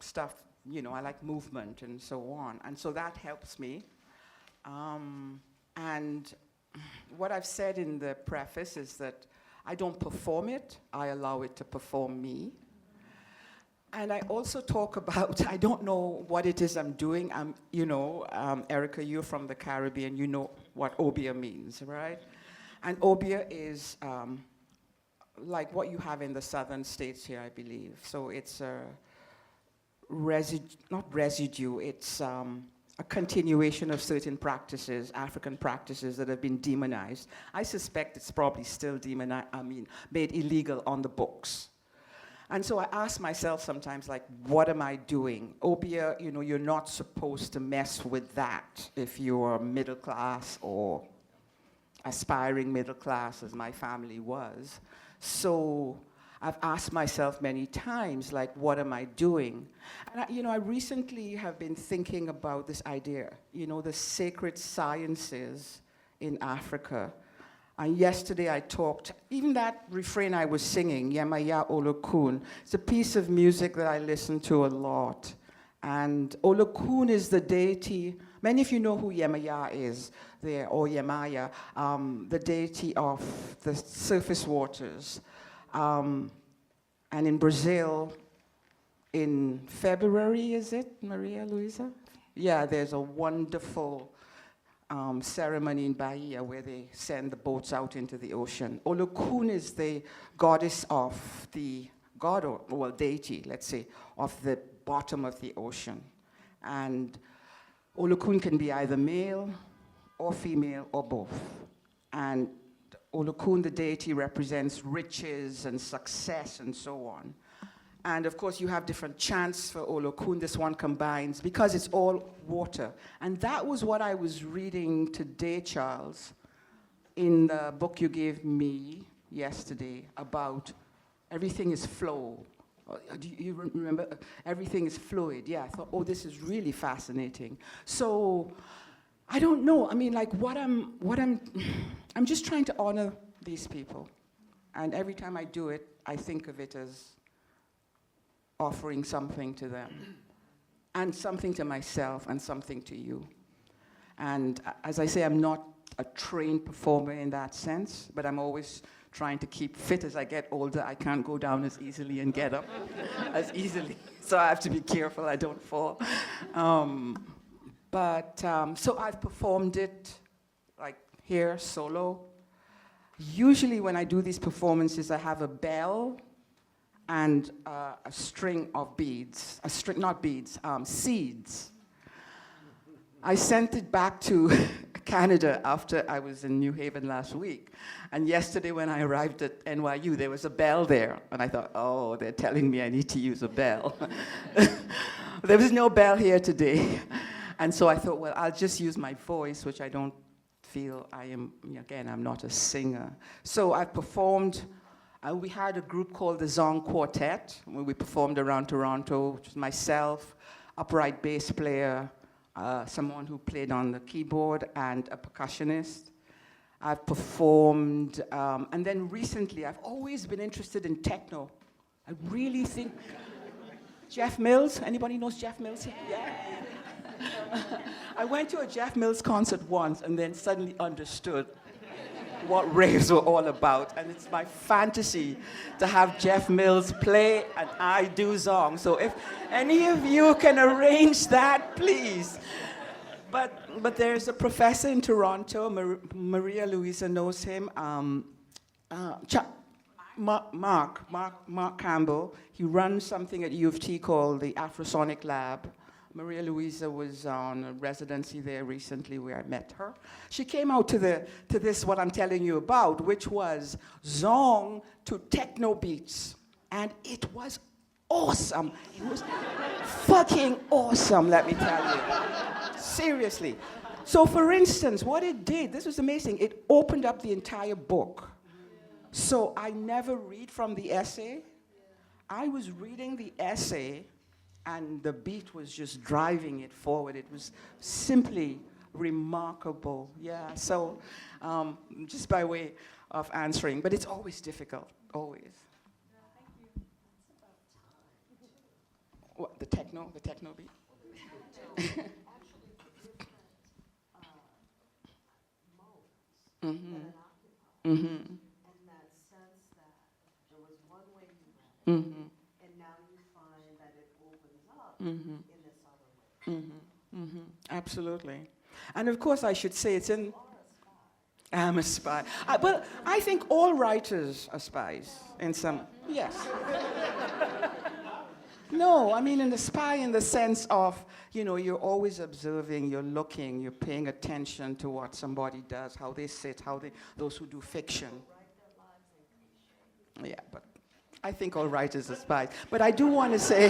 stuff, you know, I like movement and so on. And so that helps me. And what I've said in the preface is that I don't perform it, I allow it to perform me. And I also talk about, I don't know what it is I'm doing. You know, Erica, you're from the Caribbean, you know what obia means, right? And obia is like what you have in the southern states here, I believe. So it's a not residue, it's a continuation of certain practices, African practices that have been demonized. I suspect it's probably still made illegal on the books. And so I ask myself sometimes, like, what am I doing? Obia, you know, you're not supposed to mess with that if you're middle class or aspiring middle class, as my family was. So I've asked myself many times, like, what am I doing? And I recently have been thinking about this idea, you know, the sacred sciences in Africa. And yesterday I talked, even that refrain I was singing, Yemaya Olokun, it's a piece of music that I listen to a lot. And Olokun is the deity, many of you know who Yemaya is, or Yemaya, the deity of the surface waters. And in Brazil, in February, is it, Maria Luisa? Yeah, there's a wonderful ceremony in Bahia where they send the boats out into the ocean. Olokun is the goddess of the deity, let's say, of the bottom of the ocean. And Olokun can be either male or female or both. And Olokun, the deity, represents riches and success and so on. And of course, you have different chants for Olokun. This one combines, because it's all water. And that was what I was reading today, Charles, in the book you gave me yesterday about everything is flow. Do you remember? Everything is fluid. Yeah, I thought, oh, this is really fascinating. So I don't know. I mean, like, I'm just trying to honor these people. And every time I do it, I think of it as offering something to them, and something to myself, and something to you. And as I say, I'm not a trained performer in that sense, but I'm always trying to keep fit. As I get older, I can't go down as easily and get up as easily, so I have to be careful I don't fall. So I've performed it like here, solo. Usually when I do these performances, I have a bell and a string of beads, seeds. I sent it back to Canada after I was in New Haven last week. And yesterday when I arrived at NYU, there was a bell there. And I thought, oh, they're telling me I need to use a bell. There was no bell here today. And so I thought, well, I'll just use my voice, which I don't feel I am, again, I'm not a singer. So I've performed. We had a group called the Zong Quartet, where we performed around Toronto, which was myself, upright bass player, someone who played on the keyboard, and a percussionist. I've performed, and then recently, I've always been interested in techno. I really think, Jeff Mills, anybody knows Jeff Mills? Yeah. I went to a Jeff Mills concert once and then suddenly understood what raves were all about. And it's my fantasy to have Jeff Mills play and I do Zong. So if any of you can arrange that, please. But there's a professor in Toronto, Maria Louisa knows him, Mark Campbell. He runs something at U of T called the Afrosonic Lab. Maria Louisa was on a residency there recently where I met her. She came out to this, what I'm telling you about, which was Zong to techno beats. And it was awesome. It was fucking awesome, let me tell you. Seriously. So for instance, what it did, this was amazing, it opened up the entire book. So I never read from the essay. I was reading the essay and the beat was just driving it forward. It was simply remarkable. Yeah, so just by way of answering, but it's always difficult, always. What, the techno beat? Mm-hmm. Mm-hmm. And that sense that there was one way you read it, Mm-hmm. and now you find that it opens up Mm-hmm. in this other way. Mm-hmm. Mm-hmm. Absolutely. And of course, I should say it's in. I'm a spy. Well, I think all writers are spies in some. Yes. No, I mean, in the spy in the sense of, you're always observing, you're looking, you're paying attention to what somebody does, how they sit, those who do fiction. Yeah, but I think all writers are spies. But I do want to say,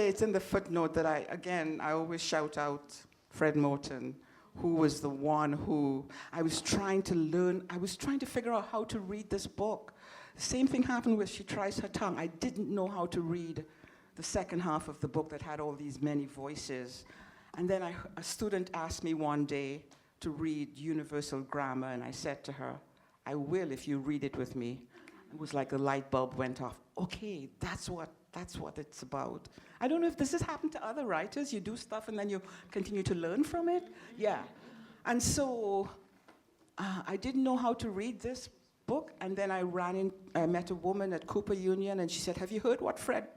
it's in the footnote that I always shout out Fred Moten, who was the one who I was trying to figure out how to read this book. The same thing happened with She Tries Her Tongue. I didn't know how to read the second half of the book that had all these many voices. And then a student asked me one day to read Universal Grammar, and I said to her, I will if you read it with me. It was like a light bulb went off. Okay, that's what it's about. I don't know if this has happened to other writers. You do stuff and then you continue to learn from it. Yeah. And so I didn't know how to read this book, and then I met a woman at Cooper Union, and she said, have you heard what Fred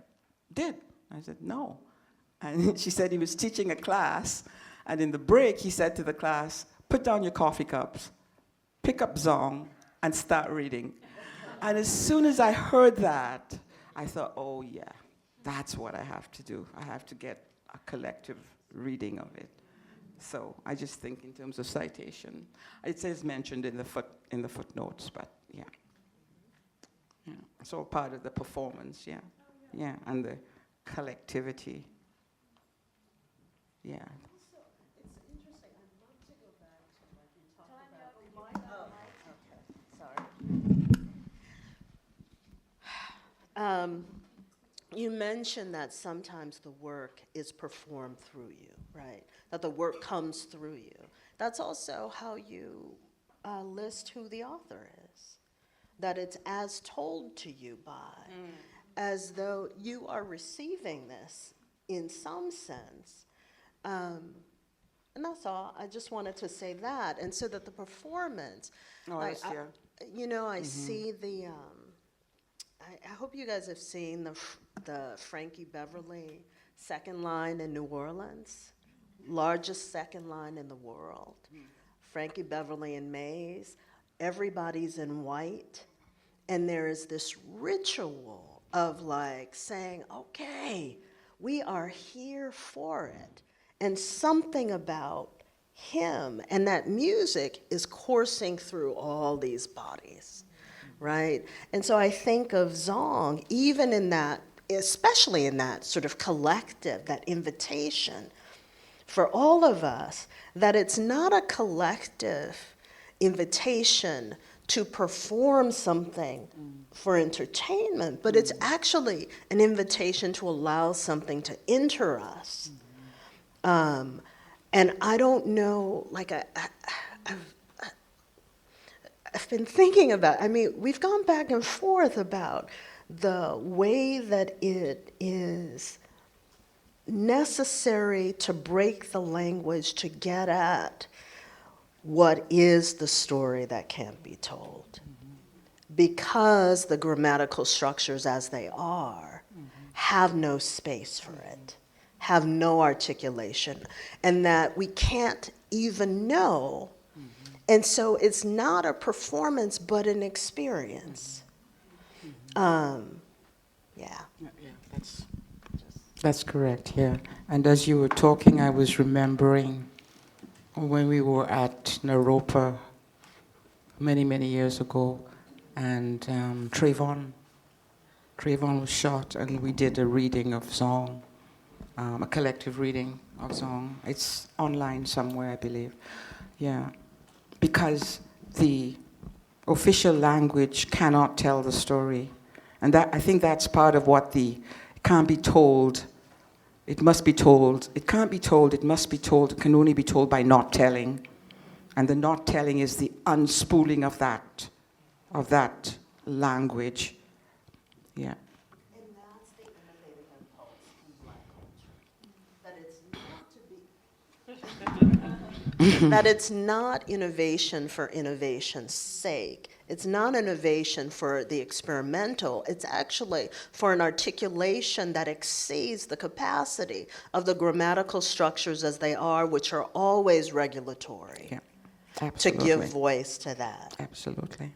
did? I said, no. And she said he was teaching a class, and in the break, he said to the class, put down your coffee cups, pick up Zong, and start reading. And as soon as I heard that, I thought, oh yeah, that's what I have to do. I have to get a collective reading of it. So I just think in terms of citation, it says mentioned in the footnotes, but yeah. Yeah. It's all part of the performance, yeah. Yeah, and the collectivity. Yeah. Also, it's interesting. I'd love to go back to what you talked about. Okay, sorry. You mentioned that sometimes the work is performed through you, right? That the work comes through you. That's also how you list who the author is. That it's as told to you by, as though you are receiving this in some sense. And that's all. I just wanted to say that. And so that the performance, I see the, I hope you guys have seen the Frankie Beverly second line in New Orleans, largest second line in the world. Frankie Beverly and Mays, everybody's in white, and there is this ritual of like saying, okay, we are here for it. And something about him and that music is coursing through all these bodies, right? And so I think of Zong, even in that, especially in that sort of collective, that invitation for all of us, that it's not a collective invitation to perform something for entertainment, but it's actually an invitation to allow something to enter us. And I don't know, like I've been thinking about, we've gone back and forth about the way that it is necessary to break the language to get at what is the story that can't be told. Because the grammatical structures as they are have no space for it, have no articulation, and that we can't even know. And so it's not a performance, but an experience. Yeah. That's correct, yeah. And as you were talking, I was remembering when we were at Naropa many, many years ago, and Trayvon was shot, and we did a reading of Zong, a collective reading of Zong. It's online somewhere, I believe. Yeah, because the official language cannot tell the story. And that, I think that's part of what the can't be told, it must be told, it can't be told, it must be told, it can only be told by not telling. And the not telling is the unspooling of that language. Yeah. And that's the innovative impulse in Black culture. That it's not to be, that it's not innovation for innovation's sake. It's not innovation for the experimental. It's actually for an articulation that exceeds the capacity of the grammatical structures as they are, which are always regulatory. Yeah. To Absolutely. give voice to that. Absolutely.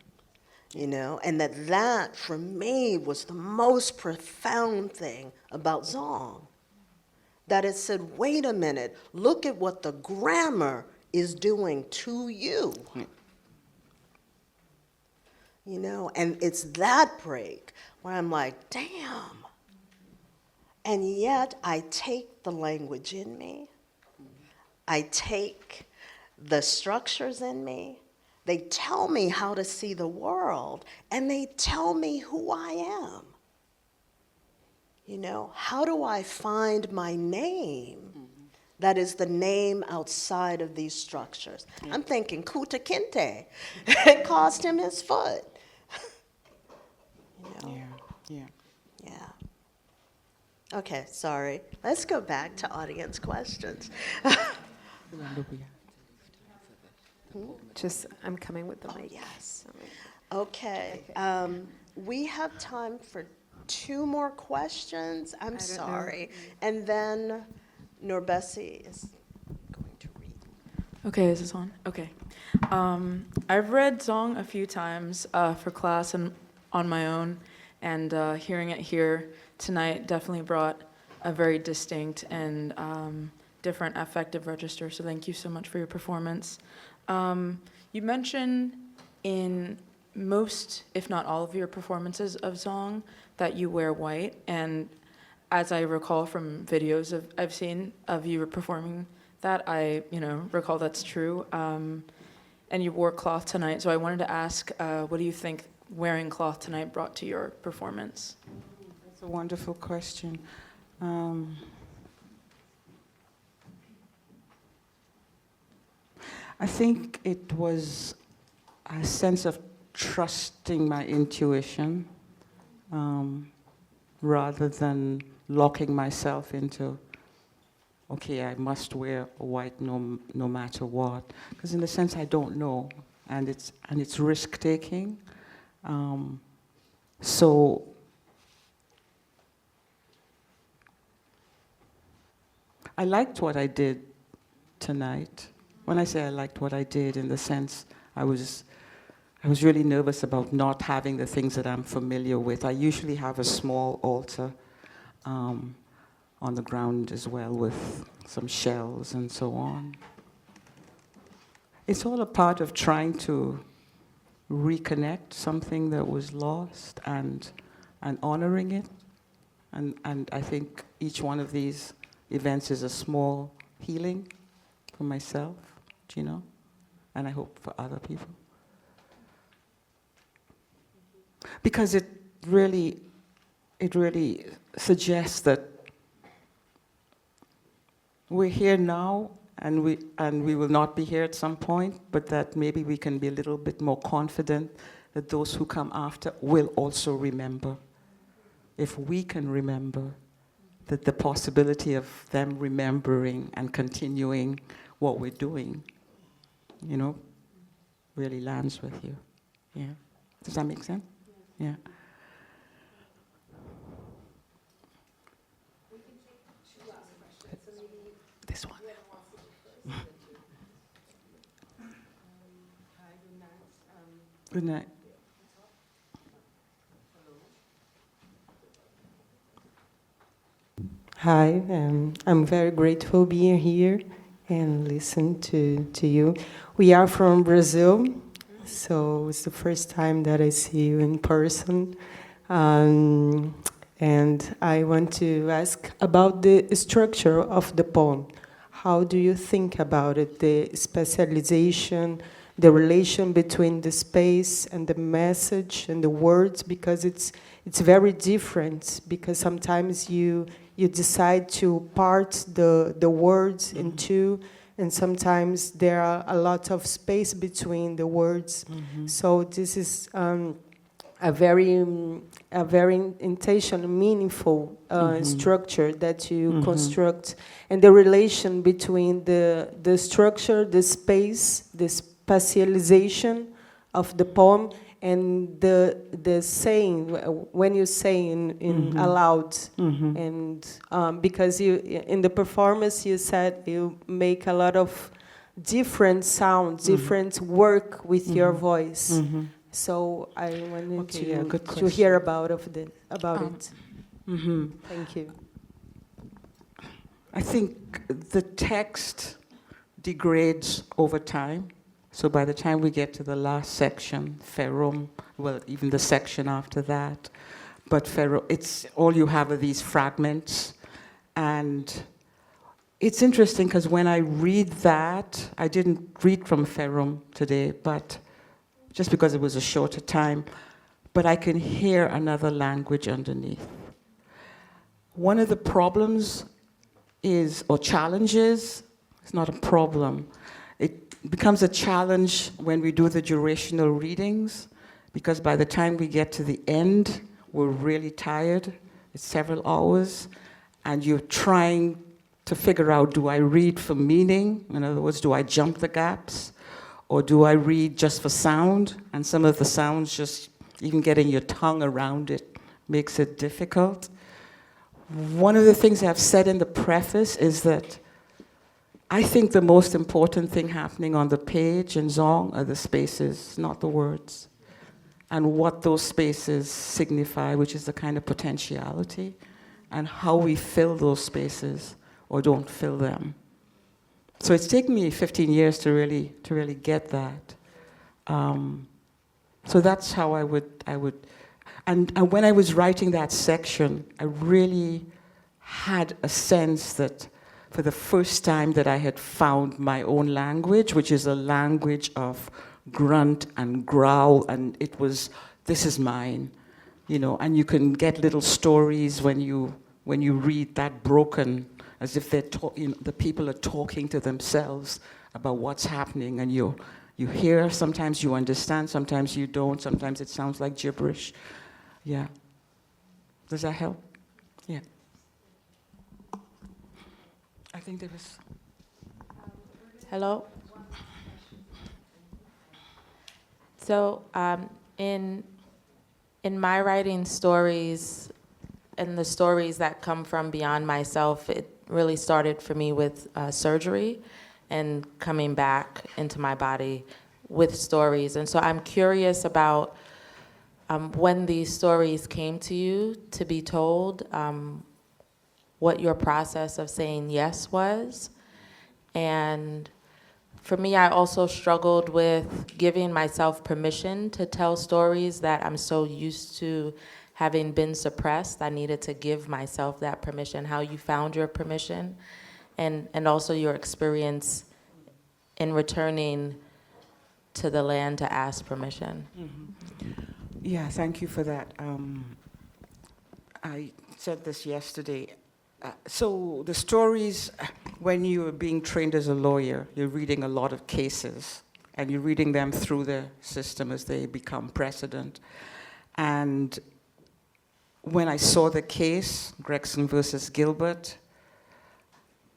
You know, and that for me was the most profound thing about Zong. That it said, wait a minute, look at what the grammar is doing to you. You know, and it's that break where I'm like, damn. And yet I take the language in me. I take the structures in me. They tell me how to see the world, and they tell me who I am. You know, how do I find my name that is the name outside of these structures? I'm thinking Kuta Kinte. It cost him his foot. You know? Yeah. Yeah. Okay, sorry. Let's go back to audience questions. Just, I'm coming with the mic. Yes. Okay. We have time for 2 more questions. I'm don't sorry. And then nourbeSe is going to read. Okay, is this on? Okay. I've read Zong a few times for class and on my own, and hearing it here tonight definitely brought a very distinct and different affective register, so thank you so much for your performance. You mentioned in most, if not all of your performances of Zong, that you wear white, and as I recall from videos I've seen of you performing that, I recall that's true. And you wore cloth tonight, so I wanted to ask, what do you think wearing cloth tonight brought to your performance? That's a wonderful question. I think it was a sense of trusting my intuition rather than locking myself into, okay, I must wear white no matter what. Because in a sense, I don't know, and it's risk-taking. So I liked what I did tonight. When I say I liked what I did, in the sense I was really nervous about not having the things that I'm familiar with. I usually have a small altar on the ground as well, with some shells and so on. It's all a part of trying to reconnect something that was lost and honoring it. And I think each one of these events is a small healing for myself, and I hope for other people. Because it really suggests that we're here now, and we will not be here at some point, but that maybe we can be a little bit more confident that those who come after will also remember. If we can remember, the possibility of them remembering and continuing what we're doing, you know, really lands with you. Yeah. Does that make sense? Yeah. This one. Good night. Hi, I'm very grateful being here and listen to you. We are from Brazil, so it's the first time that I see you in person. And I want to ask about the structure of the poem. How do you think about it, the specialization, the relation between the space and the message and the words, because it's very different, because sometimes you decide to part the words in two, and sometimes there are a lot of space between the words. So this is a very intentional, meaningful structure that you construct, and the relation between the structure, the space, the spatialization of the poem, and the saying, when you say in aloud, and because you in the performance you said you make a lot of different sounds, different work with your voice. So I wanted to hear about it. Thank you. I think the text degrades over time. So by the time we get to the last section, Ferum, well, even the section after that, but Ferum, it's all you have are these fragments. And it's interesting because when I read that, I didn't read from Ferum today, but just because it was a shorter time, but I can hear another language underneath. One of the problems is, or challenges, it's not a problem, it becomes a challenge when we do the durational readings, because by the time we get to the end, we're really tired. It's several hours, and you're trying to figure out, do I read for meaning? In other words, do I jump the gaps? Or do I read just for sound? And some of the sounds, just even getting your tongue around it makes it difficult. One of the things I've said in the preface is that I think the most important thing happening on the page in Zong are the spaces, not the words, and what those spaces signify, which is the kind of potentiality, and how we fill those spaces or don't fill them. So it's taken me 15 years to really get that. So that's how I would, and when I was writing that section, I really had a sense that for the first time that I had found my own language, which is a language of grunt and growl, and it was, this is mine, you know, and you can get little stories when you read that broken, as if they're the people are talking to themselves about what's happening, and you hear, sometimes you understand, sometimes you don't, sometimes it sounds like gibberish. Yeah. Does that help? Yeah. I think there was... Hello? So in my writing stories, and the stories that come from beyond myself, it really started for me with surgery and coming back into my body with stories. And so I'm curious about when these stories came to you to be told, what your process of saying yes was. And for me, I also struggled with giving myself permission to tell stories that I'm so used to having been suppressed. I needed to give myself that permission, how you found your permission, and also your experience in returning to the land to ask permission. Yeah, thank you for that. I said this yesterday. So the stories, when you're being trained as a lawyer, you're reading a lot of cases, and you're reading them through the system as they become precedent. And when I saw the case, Gregson versus Gilbert,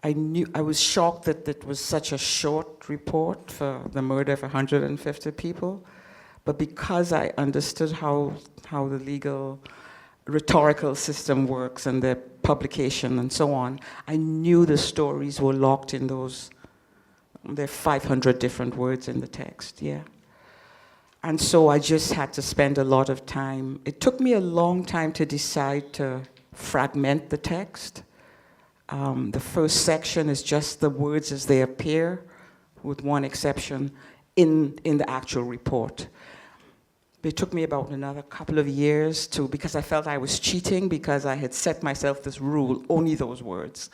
I was shocked that it was such a short report for the murder of 150 people. But because I understood how the legal rhetorical system works and the publication and so on, I knew the stories were locked in those. There are 500 different words in the text, yeah. And so I just had to spend a lot of time. It took me a long time to decide to fragment the text. The first section is just the words as they appear, with one exception, in the actual report. It took me about another couple of years because I felt I was cheating because I had set myself this rule, only those words.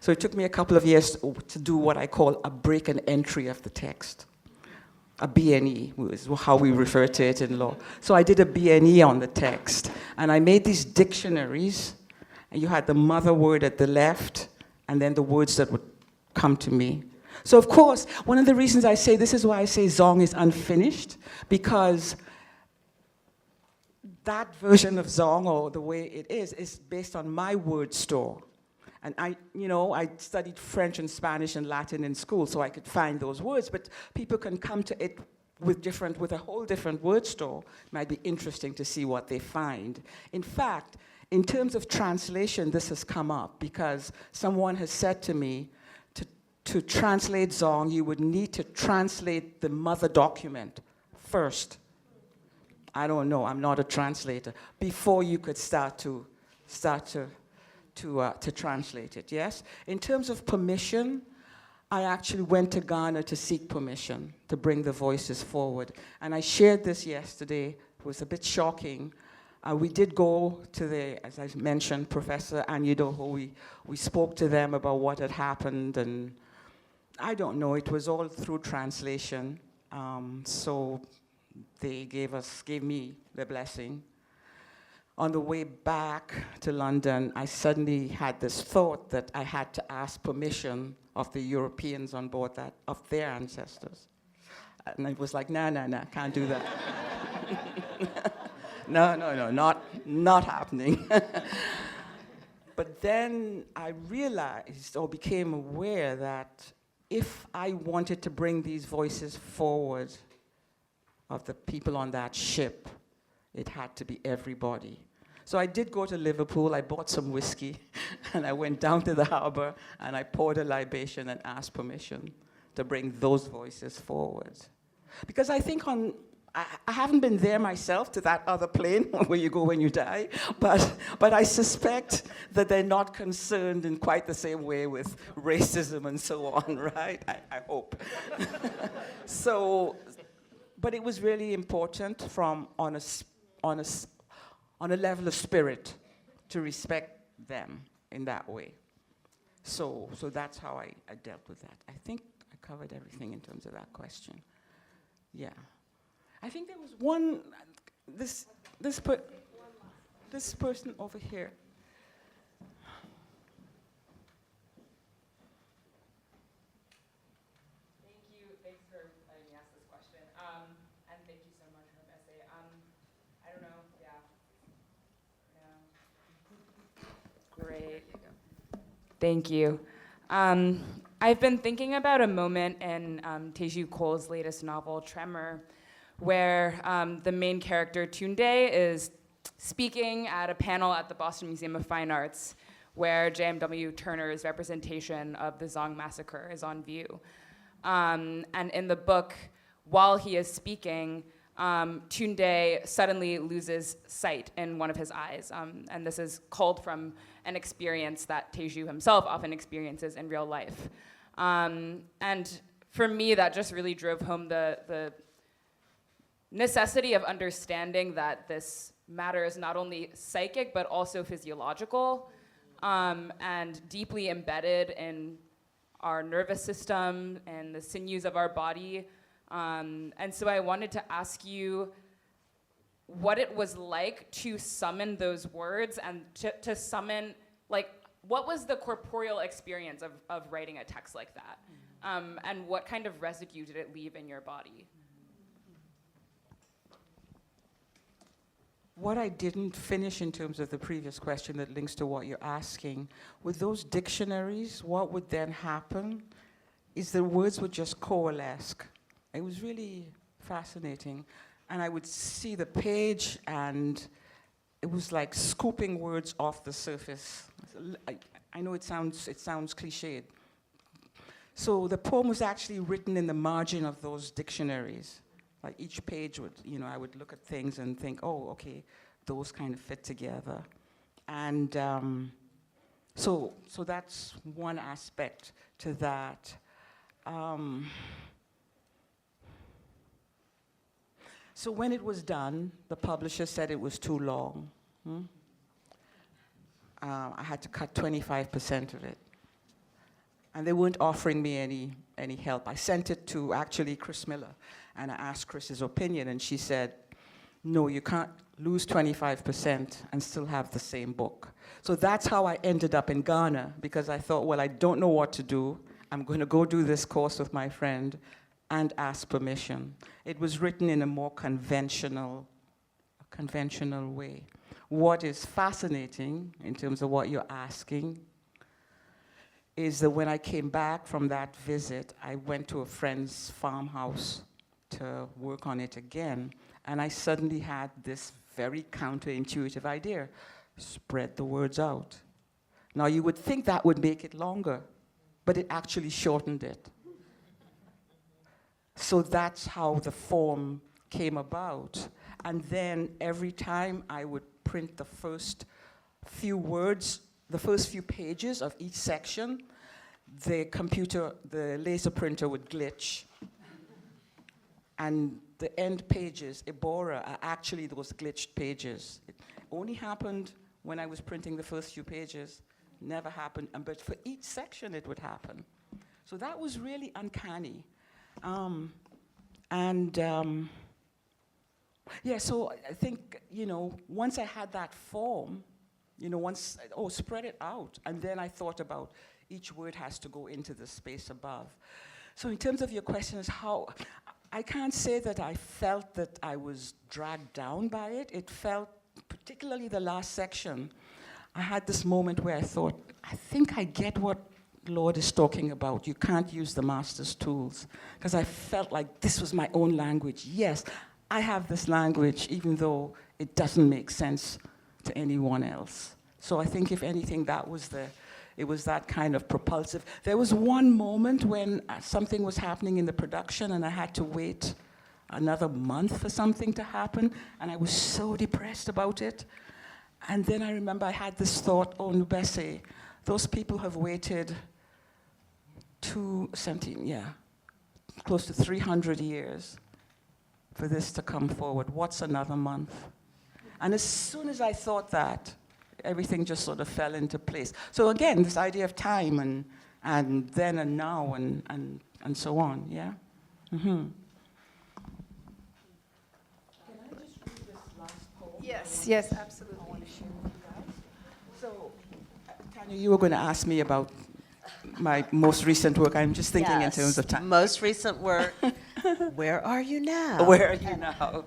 So it took me a couple of years to do what I call a break and entry of the text. A B&E is how we refer to it in law. So I did a B&E on the text, and I made these dictionaries, and you had the mother word at the left, and then the words that would come to me. So of course, one of the reasons I say, this is why I say Zong is unfinished, because that version of Zong, or the way it is based on my word store. And I studied French and Spanish and Latin in school, so I could find those words, but people can come to it with a whole different word store. It might be interesting to see what they find. In fact, in terms of translation, this has come up because someone has said to me, to translate Zong, you would need to translate the mother document first. I don't know, I'm not a translator, before you could start to translate it, yes? In terms of permission, I actually went to Ghana to seek permission to bring the voices forward. And I shared this yesterday. It was a bit shocking. We did go to as I mentioned, Professor Anyido, we spoke to them about what had happened, and I don't know, it was all through translation. So they gave me the blessing. On the way back to London, I suddenly had this thought that I had to ask permission of the Europeans on board that, of their ancestors. And it was like, no, can't do that. No, not happening. But then I realized or became aware that if I wanted to bring these voices forward of the people on that ship, it had to be everybody. So I did go to Liverpool, I bought some whiskey, and I went down to the harbor, and I poured a libation and asked permission to bring those voices forward. Because I think I haven't been there myself, to that other plane where you go when you die, but I suspect that they're not concerned in quite the same way with racism and so on, right? I hope. But it was really important on a level of spirit to respect them in that way. So that's how I dealt with that. I think I covered everything in terms of that question. Yeah. I think there was one, this person over here. Thanks for letting me ask this question. And thank you so much, nourbeSe. I don't know, no. Great. Thank you. I've been thinking about a moment in Teju Cole's latest novel, Tremor, where the main character, Tunde, is speaking at a panel at the Boston Museum of Fine Arts, where J.M.W. Turner's representation of the Zong massacre is on view. And in the book, while he is speaking, Tunde suddenly loses sight in one of his eyes. And this is culled from an experience that Teju himself often experiences in real life. And for me, that just really drove home the necessity of understanding that this matter is not only psychic, but also physiological, and deeply embedded in our nervous system and the sinews of our body. And so I wanted to ask you what it was like to summon those words and to summon, like, what was the corporeal experience of writing a text like that? And what kind of residue did it leave in your body? what I didn't finish in terms of the previous question that links to what you're asking, with those dictionaries, what would then happen is the words would just coalesce. It was really fascinating. And I would see the page, and it was like scooping words off the surface. I know it sounds cliched. So the poem was actually written in the margin of those dictionaries. Like each page would, I would look at things and think, oh, okay, those kind of fit together. And so that's one aspect to that. So when it was done, the publisher said it was too long. I had to cut 25% of it. And they weren't offering me any help. I sent it to actually Chris Miller, and I asked Chris's opinion, and she said, no, you can't lose 25% and still have the same book. So that's how I ended up in Ghana, because I thought, well, I don't know what to do. I'm going to go do this course with my friend and ask permission. It was written in a more conventional way. What is fascinating in terms of what you're asking is that when I came back from that visit, I went to a friend's farmhouse to work on it again, and I suddenly had this very counterintuitive idea: spread the words out. Now you would think that would make it longer, but it actually shortened it. So that's how the form came about. And then every time I would print the first few words, the first few pages of each section, the laser printer would glitch. And the end pages, Ebora, are actually those glitched pages. It only happened when I was printing the first few pages, never happened, but for each section it would happen. So that was really uncanny. Yeah, so I think, once I had that form, spread it out. And then I thought about each word has to go into the space above. So in terms of your question is how, I can't say that I felt that I was dragged down by it. It felt, particularly the last section, I had this moment where I thought, I think I get what Lord is talking about. You can't use the master's tools. Because I felt like this was my own language. Yes, I have this language, even though it doesn't make sense to anyone else. So I think, if anything, it was that kind of propulsive. There was one moment when something was happening in the production, and I had to wait another month for something to happen, and I was so depressed about it. And then I remember I had this thought, oh, nourbeSe, those people have waited close to 300 years for this to come forward. What's another month? And as soon as I thought that, everything just sort of fell into place. So again, this idea of time and then and now and so on, yeah? Mm-hmm. Can I just read this last poem? Yes, absolutely. I want to share with you guys. So, Tanya, you were going to ask me about my most recent work. I'm just thinking in terms of time. Most recent work. Where are you now? Where are you now?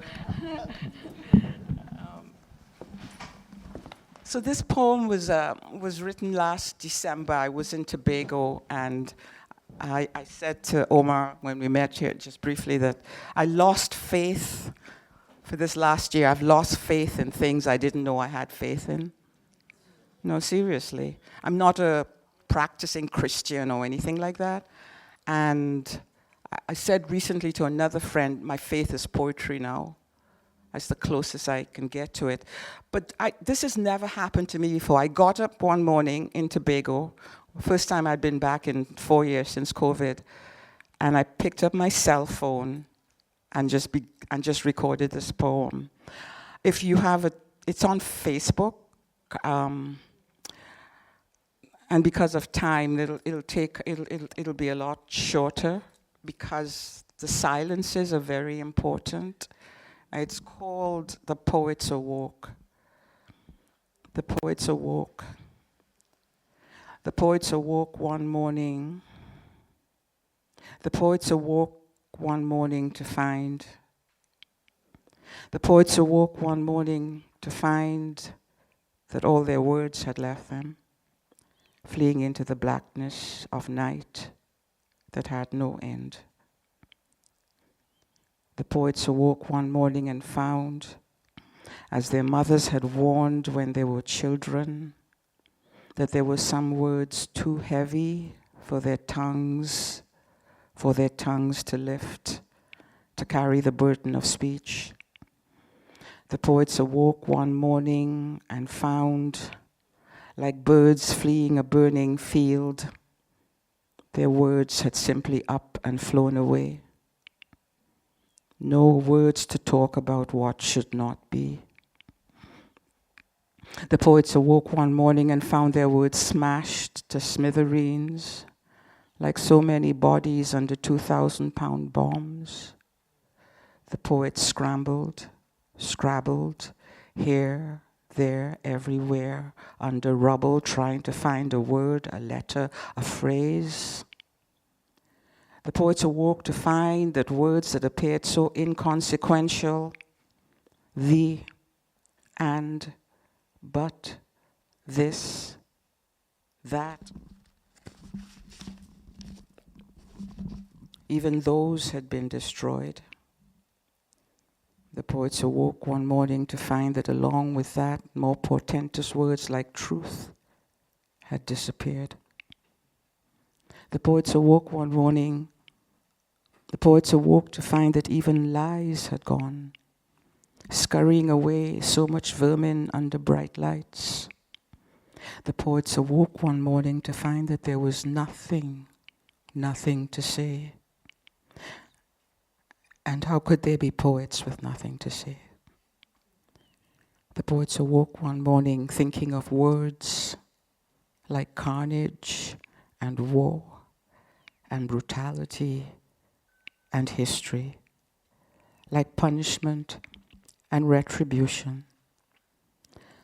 So this poem was written last December. I was in Tobago, and I said to Omar when we met here just briefly that I lost faith for this last year. I've lost faith in things I didn't know I had faith in. No, seriously. I'm not a practicing Christian or anything like that. And I said recently to another friend, my faith is poetry now. That's the closest I can get to it. But this has never happened to me before. I got up one morning in Tobago, first time I'd been back in 4 years since COVID, and I picked up my cell phone and just recorded this poem. If you have it, it's on Facebook, and because of time, it'll be a lot shorter because the silences are very important. It's called The Poets Awoke. The Poets Awoke. The poets awoke one morning. The poets awoke one morning to find. The poets awoke one morning to find that all their words had left them, fleeing into the blackness of night that had no end. The poets awoke one morning and found, as their mothers had warned when they were children, that there were some words too heavy for their tongues to lift, to carry the burden of speech. The poets awoke one morning and found, like birds fleeing a burning field, their words had simply up and flown away. No words to talk about what should not be. The poets awoke one morning and found their words smashed to smithereens, like so many bodies under 2,000-pound bombs. The poets scrambled, scrabbled, here, there, everywhere, under rubble, trying to find a word, a letter, a phrase. The poets awoke to find that words that appeared so inconsequential, the, and, but, this, that, even those had been destroyed. The poets awoke one morning to find that along with that, more portentous words like truth had disappeared. The poets awoke one morning, the poets awoke to find that even lies had gone, scurrying away, so much vermin under bright lights. The poets awoke one morning to find that there was nothing to say. And how could they be poets with nothing to say? The poets awoke one morning thinking of words like carnage and war and brutality and history, like punishment and retribution.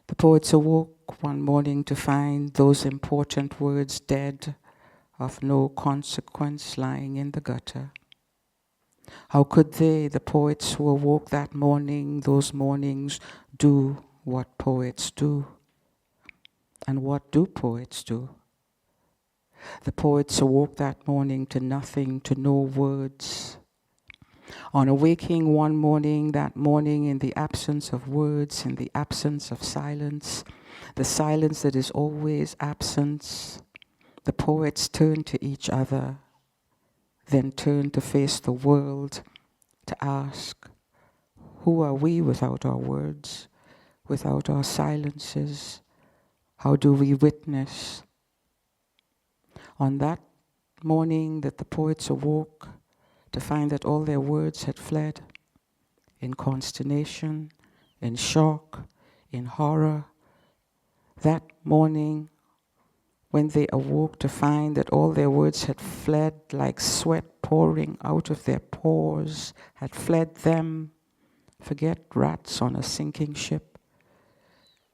The poets awoke one morning to find those important words dead, of no consequence, lying in the gutter. How could they, the poets who awoke that morning, those mornings, do what poets do? And what do poets do? The poets awoke that morning to nothing, to no words. On awaking one morning, that morning in the absence of words, in the absence of silence, the silence that is always absence, the poets turned to each other, then turned to face the world, to ask, who are we without our words, without our silences? How do we witness? On that morning that the poets awoke to find that all their words had fled, in consternation, in shock, in horror, that morning when they awoke to find that all their words had fled like sweat pouring out of their pores, had fled them, forget rats on a sinking ship.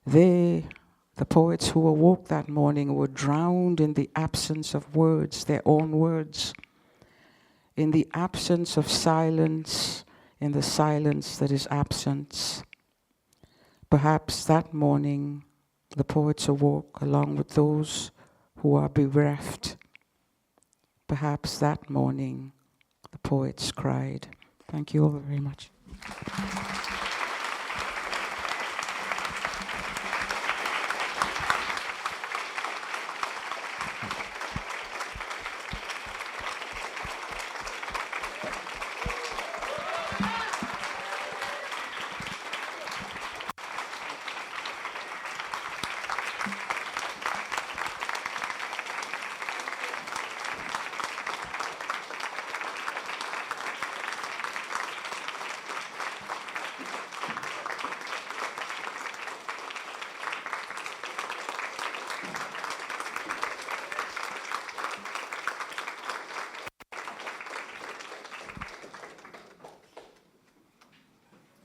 They, the poets who awoke that morning, were drowned in the absence of words, their own words, in the absence of silence, in the silence that is absence. Perhaps that morning the poets awoke along with those who are bereft. Perhaps that morning the poets cried. Thank you all very much.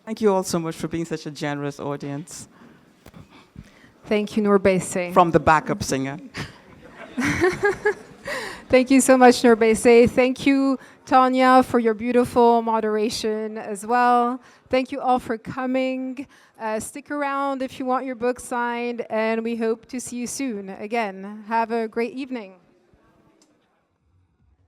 Thank you all so much for being such a generous audience. Thank you, nourbeSe. From the backup singer. Thank you so much, nourbeSe. Thank you, Tonya, for your beautiful moderation as well. Thank you all for coming. Stick around if you want your book signed, and we hope to see you soon. Again, have a great evening.